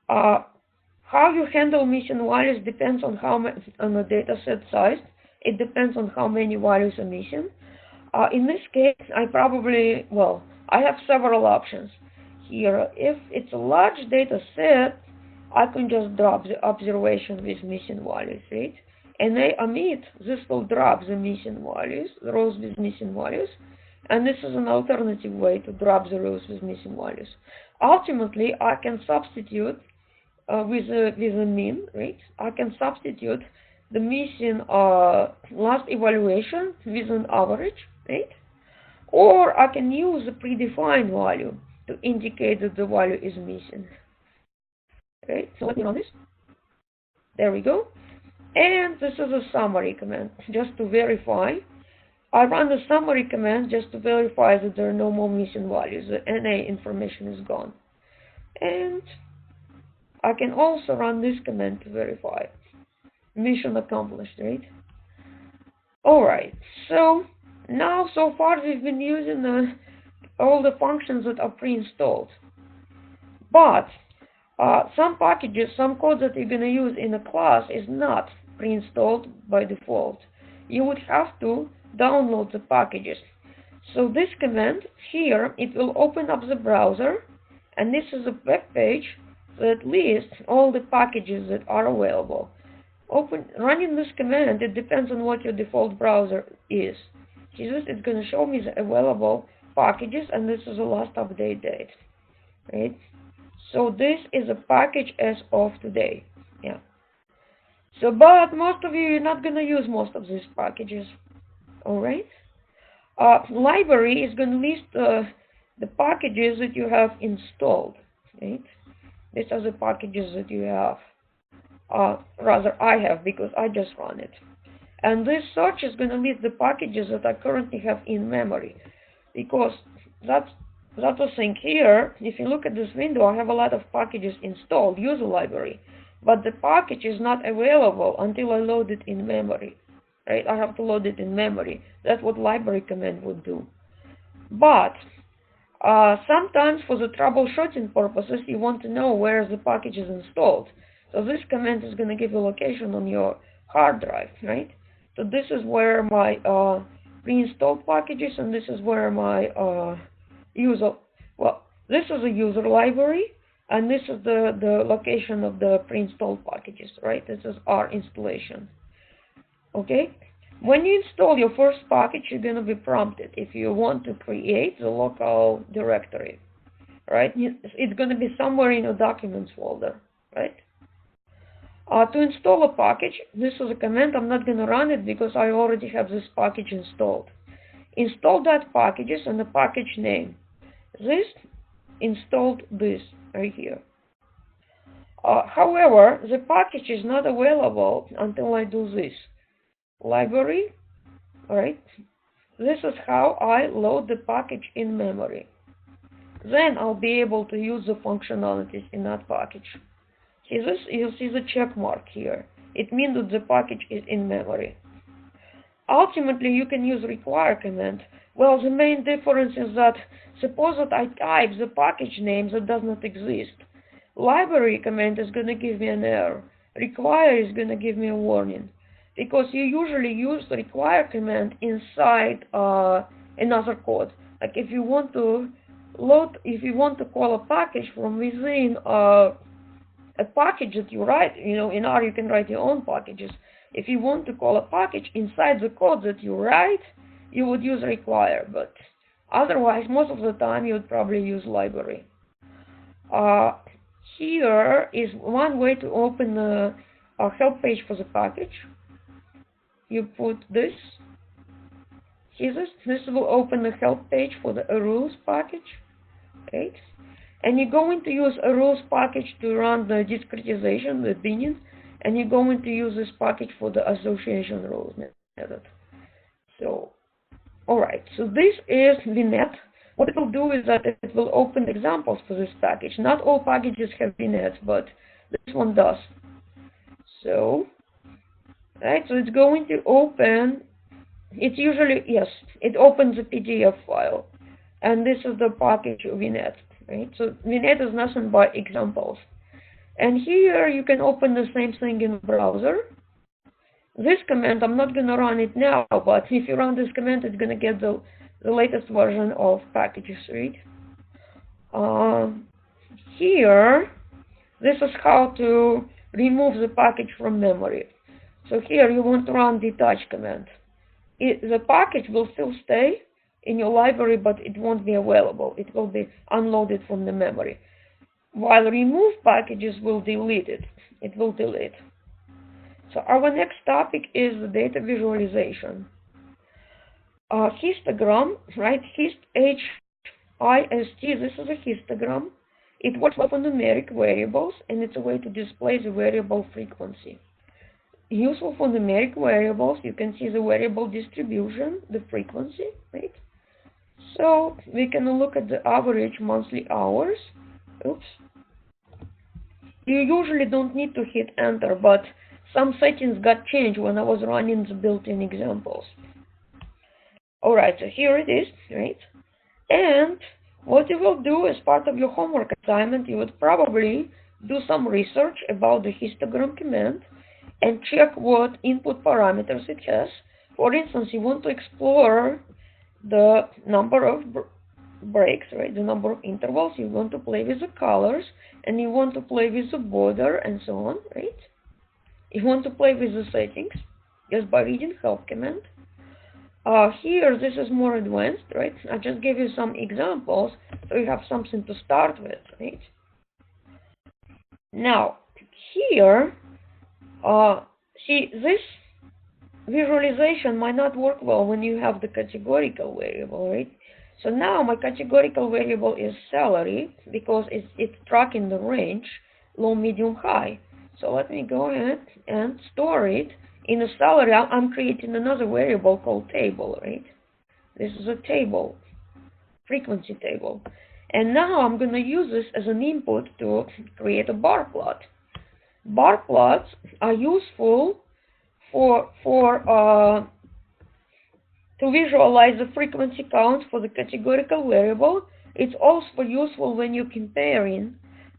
How you handle missing values depends on on the data set size. It depends on how many values are missing. In this case, I have several options. Here, if it's a large data set, I can just drop the observation with missing values, right? And they omit, this will drop the missing values, the rows with missing values. And this is an alternative way to drop the rows with missing values. Ultimately, I can substitute with a min, right? I can substitute the missing last evaluation with an average, right? Or I can use a predefined value to indicate that the value is missing. Okay, so let me run this. There we go. And this is a summary command, just to verify. I run the summary command just to verify that there are no more missing values. The NA information is gone. And I can also run this command to verify. Mission accomplished, right? Alright, so now so far we've been using all the functions that are pre-installed. But some packages, some code that you're going to use in a class is not pre-installed by default. You would have to download the packages. So this command here, it will open up the browser, and this is a web page that lists all the packages that are available. Running this command, it depends on what your default browser is. Jesus, it's going to show me the available packages, and this is the last update date, right? So this is a package as of today, yeah. So, but most of you are not going to use most of these packages, all right? Library is going to list the packages that you have installed, right? These are the packages that you have. Rather, I have, because I just run it. And this search is going to list the packages that I currently have in memory, because that's That's the thing here. If you look at this window, I have a lot of packages installed, user library, but the package is not available until I load it in memory, right? I have to load it in memory. That's what library command would do. But sometimes for the troubleshooting purposes, you want to know where the package is installed. So this command is going to give a location on your hard drive, right? So this is where my pre-installed packages, and this is where my this is a user library, and this is the location of the pre-installed packages, right? This is our installation. Okay? When you install your first package, you're going to be prompted if you want to create the local directory, right? It's going to be somewhere in your documents folder, right? To install a package, this is a command. I'm not going to run it because I already have this package installed. Install that packages and the package name. This installed this right here. However, the package is not available until I do this. Library, alright? This is how I load the package in memory. Then I'll be able to use the functionalities in that package. See this? You see the check mark here. It means that the package is in memory. Ultimately, you can use require command. Well, the main difference is that suppose that I type the package name that does not exist. Library command is going to give me an error. Require is going to give me a warning. Because you usually use the require command inside another code. Like if you want to call a package from within a package that you write, in R you can write your own packages. If you want to call a package inside the code that you write, you would use require, but otherwise, most of the time, you would probably use library. Here is one way to open a help page for the package. You put this. See this? This will open the help page for the rules package, right? And you're going to use a rules package to run the discretization, the binning, and you're going to use this package for the association rules method. So, alright, so this is VNet. What it will do is that it will open examples for this package. Not all packages have VNet, but this one does. So, right, so it's going to open, it's usually, yes, it opens a PDF file. And this is the package of VNet, right? So VNet is nothing but examples. And here you can open the same thing in the browser. This command, I'm not going to run it now, but if you run this command, it's going to get the latest version of packages, right? Here, this is how to remove the package from memory. So here you want to run detach command. The package will still stay in your library, but it won't be available. It will be unloaded from the memory. While remove packages will delete it. It will delete. So our next topic is the data visualization. Histogram, right? H-I-S-T, this is a histogram. It works with numeric variables, and it's a way to display the variable frequency. Useful for numeric variables, you can see the variable distribution, the frequency, right? So we can look at the average monthly hours. Oops. You usually don't need to hit enter, but some settings got changed when I was running the built-in examples. Alright, so here it is, right? And what you will do as part of your homework assignment, you would probably do some research about the histogram command and check what input parameters it has. For instance, you want to explore the number of breaks, right? The number of intervals. You want to play with the colors, and you want to play with the border and so on, right? You want to play with the settings just by reading help command. Here, this is more advanced, right? I just gave you some examples, so you have something to start with, right? Now, here, see, this visualization might not work well when you have the categorical variable, right? So now my categorical variable is salary because it's tracking the range, low, medium, high. So let me go ahead and store it. In a salary, I'm creating another variable called table, right? This is a table. frequency table. And now I'm going to use this as an input to create a bar plot. Bar plots are useful to visualize the frequency count for the categorical variable. It's also useful when you're comparing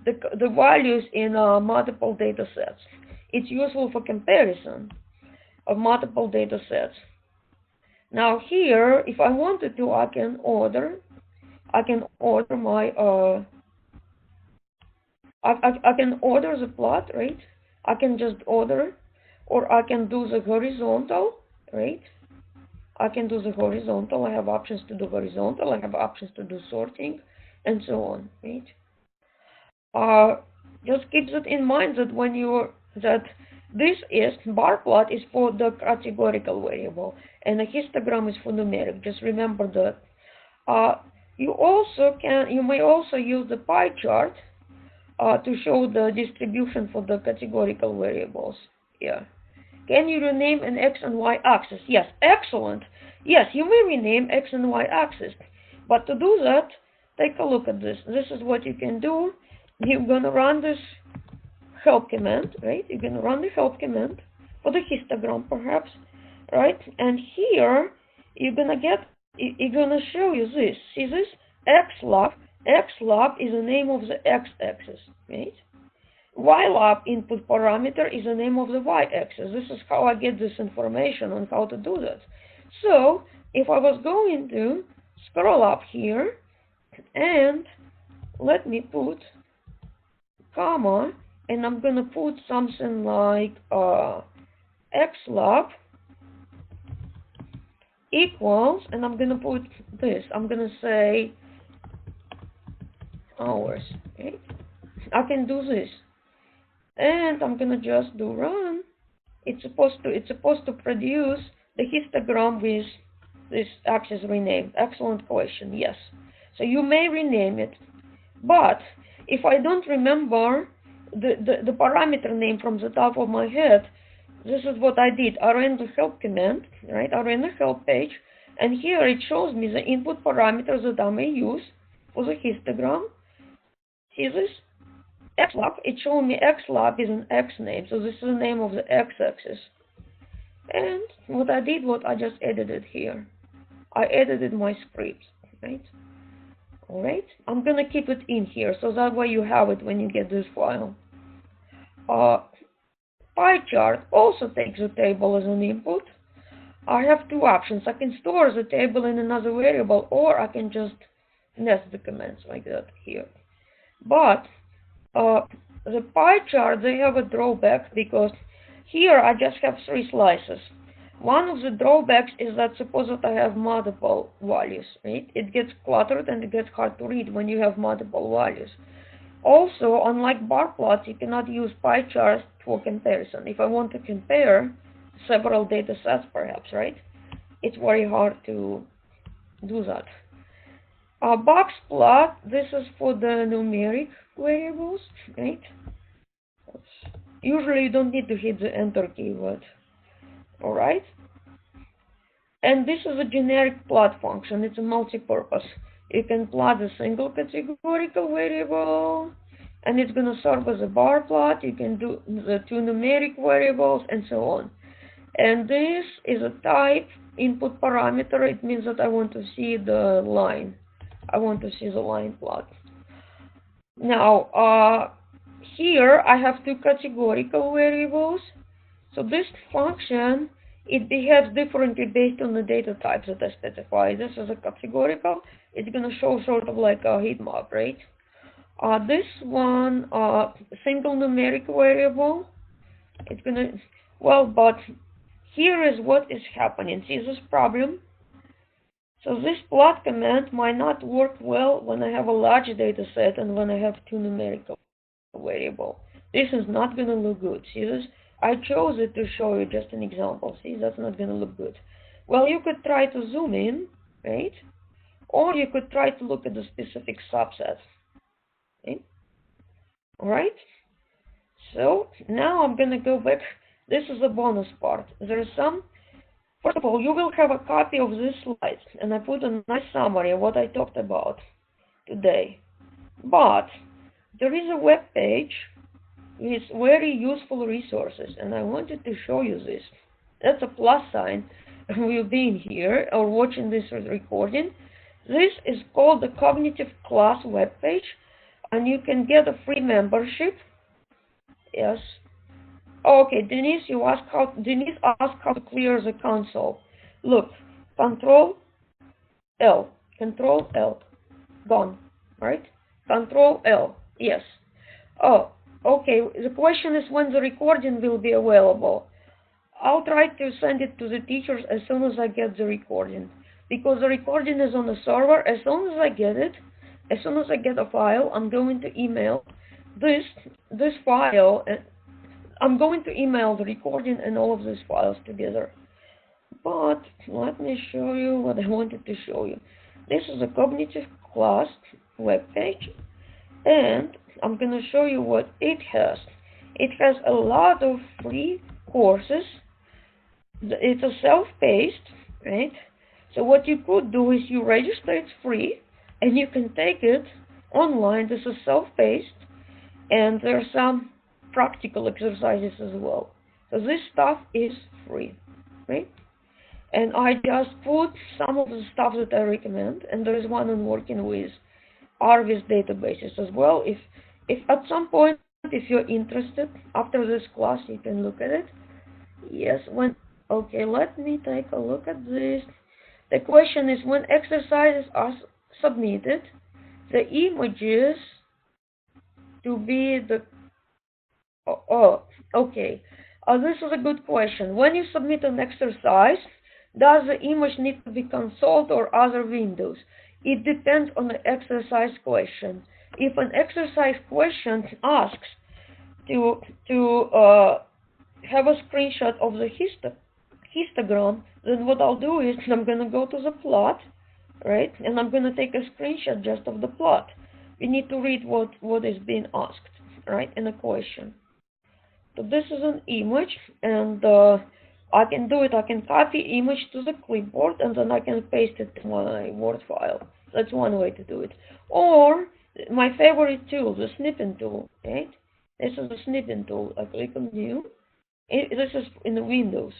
the values in multiple data sets. It's useful for comparison of multiple data sets. Now here, if I wanted to, I can order my I can order the plot, right? I can just order, or I can do the horizontal, right? I can do the horizontal. I have options to do horizontal. I have options to do sorting, and so on, right? Just keep that in mind that this bar plot is for the categorical variable, and the histogram is for numeric. Just remember that. You may also use the pie chart to show the distribution for the categorical variables. Yeah. Can you rename an X and Y axis? Yes, excellent. Yes, you may rename X and Y axis. But to do that, take a look at this. This is what you can do. You're going to run this help command, right? You're going to run the help command for the histogram, perhaps, right? And here, you're going to show you this. See this? XLab. XLab is the name of the X-axis, right? YLab input parameter is the name of the Y-axis. This is how I get this information on how to do that. So, if I was going to scroll up here, and let me put comma, and I'm going to put something like XLab equals, and I'm going to put this. I'm going to say hours. Okay? I can do this. And I'm gonna just do run. It's supposed to produce the histogram with this axis renamed. Excellent question. Yes. So you may rename it, but if I don't remember the parameter name from the top of my head, this is what I did. I ran the help command, right? I ran the help page, and here it shows me the input parameters that I may use for the histogram. See this? XLab, it showed me XLab is an X name, so this is the name of the X-axis. And what I did, I just edited here. I edited my script, right? Alright, I'm gonna keep it in here, so that way you have it when you get this file. Pie chart also takes the table as an input. I have two options. I can store the table in another variable, or I can just nest the commands like that here. But the pie chart, they have a drawback, because here I just have 3 slices. One of the drawbacks is that suppose that I have multiple values, right? It gets cluttered and it gets hard to read when you have multiple values. Also, unlike bar plots, you cannot use pie charts for comparison. If I want to compare several data sets, perhaps, right? It's very hard to do that. Box plot, this is for the numeric variables, right? Usually you don't need to hit the enter key, but alright. And this is a generic plot function. It's a multi-purpose. You can plot a single categorical variable, and it's going to serve as a bar plot. You can do the 2 numeric variables, and so on. And this is a type input parameter. It means that I want to see the line. I want to see the line plot. Now, here I have 2 categorical variables. So this function, it behaves differently based on the data types that I specify. This is a categorical. It's going to show sort of like a heat map, right? This one, single numeric variable, it's going to, well, but here is what is happening. See this problem? So this plot command might not work well when I have a large data set and when I have 2 numerical variables. This is not going to look good. See this? I chose it to show you just an example. See, that's not going to look good. Well, you could try to zoom in, right? Or you could try to look at the specific subset. Okay? Alright? So, now I'm going to go back. This is the bonus part. There are some First of all, you will have a copy of these slides, and I put a nice summary of what I talked about today. But there is a web page with very useful resources, and I wanted to show you this. That's a plus sign when you've been here or watching this recording. This is called the Cognitive Class web page, and you can get a free membership. Yes. Okay, Denise asked how to clear the console. Look, Control L, gone, right? Control L, yes. Oh, okay. The question is when the recording will be available. I'll try to send it to the teachers as soon as I get the recording, because the recording is on the server. As soon as I get it, as soon as I get a file, I'm going to email this file. I'm going to email the recording and all of these files together. But let me show you what I wanted to show you. This is a Cognitive Class web page, and I'm going to show you what it has. It has a lot of free courses. It's a self-paced, right? So what you could do is you register, it's free, and you can take it online. This is self-paced, and there are some practical exercises as well. So this stuff is free, right? And I just put some of the stuff that I recommend, and there is one on working with ARVIS databases as well. If at some point, if you're interested, after this class, you can look at it. Yes, okay, let me take a look at this. The question is, when exercises are submitted, the images to be the okay. This is a good question. When you submit an exercise, does the image need to be console or other windows? It depends on the exercise question. If an exercise question asks to have a screenshot of the histogram, then what I'll do is I'm going to go to the plot, right? And I'm going to take a screenshot just of the plot. We need to read what is being asked, right, in a question. So this is an image, and I can do it. I can copy image to the clipboard, and then I can paste it to my Word file. That's one way to do it. Or my favorite tool, the snipping tool, right? This is the snipping tool. I click on New. This is in the Windows,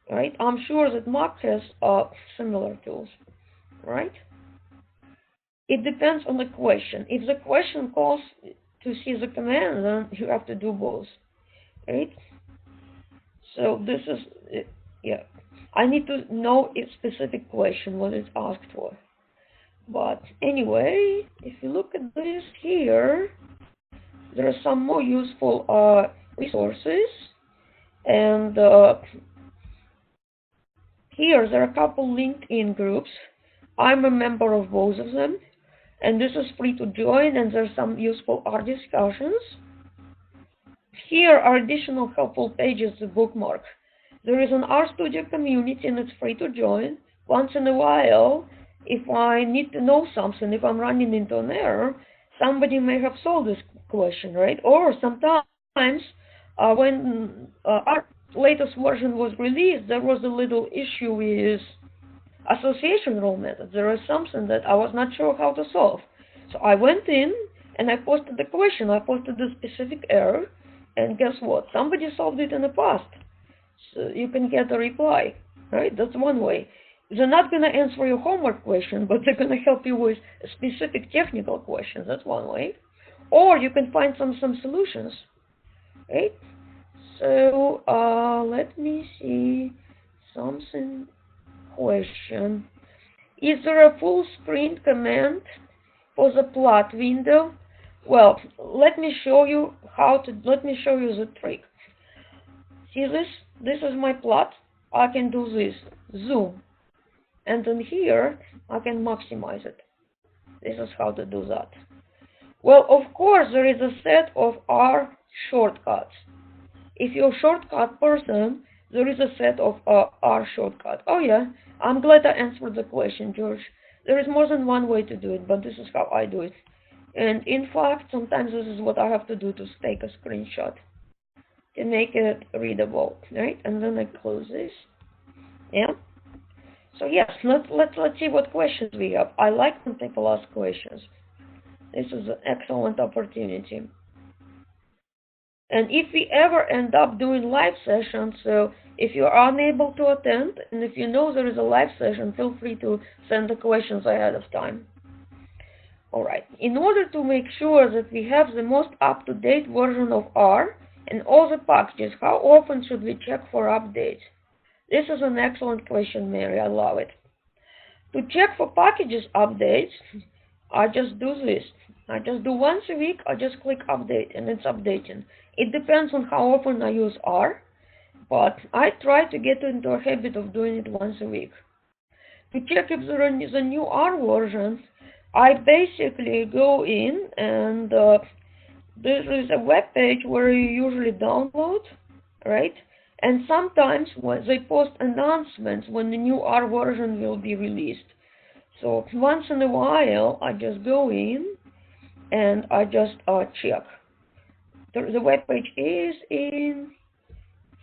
right? I'm sure that Mac has similar tools, right? It depends on the question. If the question calls to see the command, then you have to do both. Right? So this is, yeah. I need to know a specific question, what it's asked for. But anyway, if you look at this here, there are some more useful resources. And here, there are a couple LinkedIn groups. I'm a member of both of them. And this is free to join, and there's some useful art discussions. Here are additional helpful pages to bookmark. There is an RStudio community, and it's free to join. Once in a while, if I need to know something, if I'm running into an error, somebody may have solved this question, right? Or sometimes when our latest version was released, there was a little issue with association rule method. There was something that I was not sure how to solve. So I went in and I posted the question. I posted the specific error. And guess what? Somebody solved it in the past. So you can get a reply, right? That's one way. They're not going to answer your homework question, but they're going to help you with specific technical questions. That's one way. Or you can find some solutions, right? So let me see something. Question. Is there a full screen command for the plot window? Well, let me show you the trick. See this? This is my plot. I can do this, zoom. And then here, I can maximize it. This is how to do that. Well, of course, there is a set of R shortcuts. If you're a shortcut person, there is a set of R shortcut. Oh yeah, I'm glad I answered the question, George. There is more than one way to do it, but this is how I do it. And in fact, sometimes this is what I have to do to take a screenshot to make it readable, right? And then I close this. Yeah. So yes, let's see what questions we have. I like when people ask questions. This is an excellent opportunity. And if we ever end up doing live sessions, so if you're unable to attend, and if you know there is a live session, feel free to send the questions ahead of time. All right. In order to make sure that we have the most up-to-date version of R and all the packages, how often should we check for updates? This is an excellent question, Mary. I love it. To check for packages updates, I just do this. I just do once a week, I just click update and it's updating. It depends on how often I use R, but I try to get into a habit of doing it once a week. To check if there is a new R version, I basically go in and there is a web page where you usually download, right? And sometimes when they post announcements when the new R version will be released. So once in a while, I just go in and I just check. The web page is in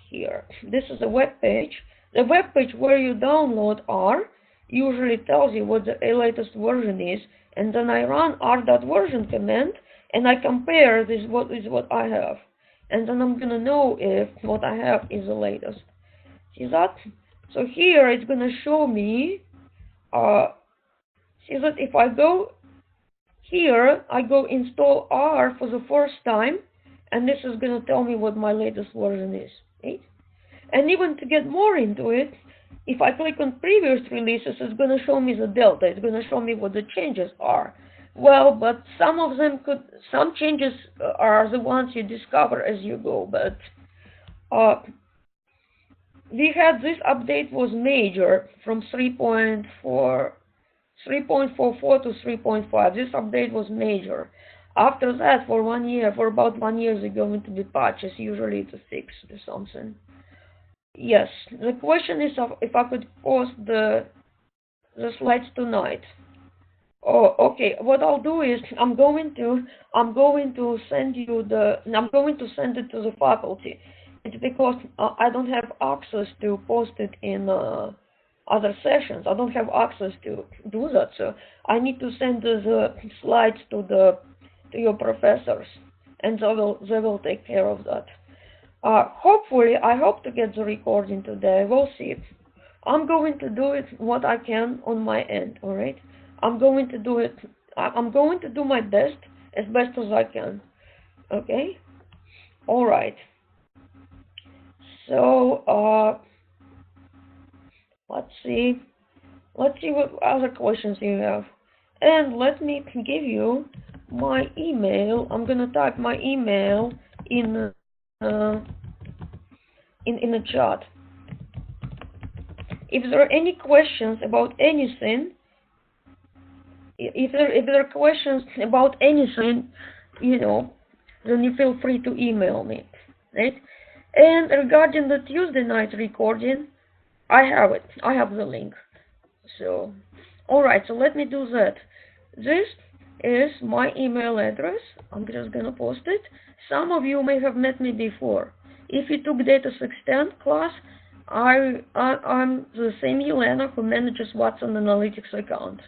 here. This is the web page. The web page where you download R usually tells you what the latest version is, and then I run r.version command and I compare this what I have, and then I'm gonna know if what I have is the latest. See that? So here it's gonna show me. See that if I go here, I go install R for the first time, and this is gonna tell me what my latest version is. Right? And even to get more into it, if I click on previous releases, it's going to show me the delta. It's going to show me what the changes are. Well, but some changes are the ones you discover as you go. But we had this update was major from 3.44 to 3.5. This update was major. After that, for about 1 year, they're going to be patches. Usually it's a fix or something. Yes, the question is if I could post the slides tonight. Oh, okay. What I'll do is I'm going to send it to the faculty. It's because I don't have access to post it in other sessions. I don't have access to do that, so I need to send the slides to your professors, and they will take care of that. Hopefully, I hope to get the recording today. We'll see. I'm going to do it what I can on my end, all right? I'm going to do it. I'm going to do my best as I can, okay? All right. So, let's see what other questions you have. And let me give you my email. I'm going to type my email in the chat. If there are any questions about anything, if there are questions about anything, then you feel free to email me, right? And regarding the Tuesday night recording, I have it. I have the link. So, all right. So let me do that. This is my email address. I'm just gonna post it. Some of you may have met me before. If you took Data 610 class, I'm the same Yelena who manages Watson Analytics account.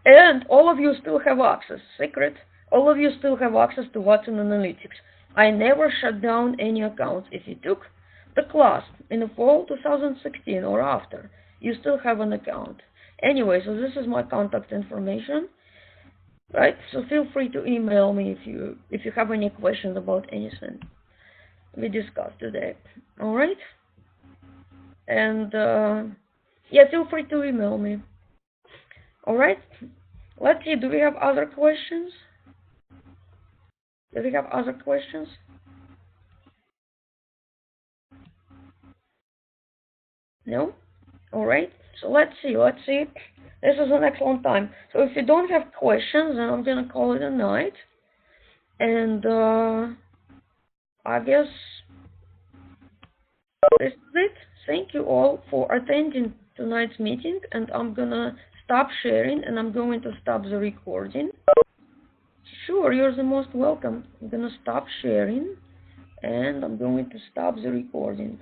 And all of you still have access. Secret. All of you still have access to Watson Analytics. I never shut down any accounts. If you took the class in the fall 2016 or after, you still have an account. Anyway, so this is my contact information. Right, so feel free to email me if you have any questions about anything we discussed today. All right, and yeah, feel free to email me. All right, let's see. Do we have other questions? No. All right. So let's see. This is an excellent time. So if you don't have questions, then I'm gonna call it a night. And I guess this is it. Thank you all for attending tonight's meeting, and I'm gonna stop sharing and I'm going to stop the recording. Sure, you're the most welcome. I'm gonna stop sharing and I'm going to stop the recording.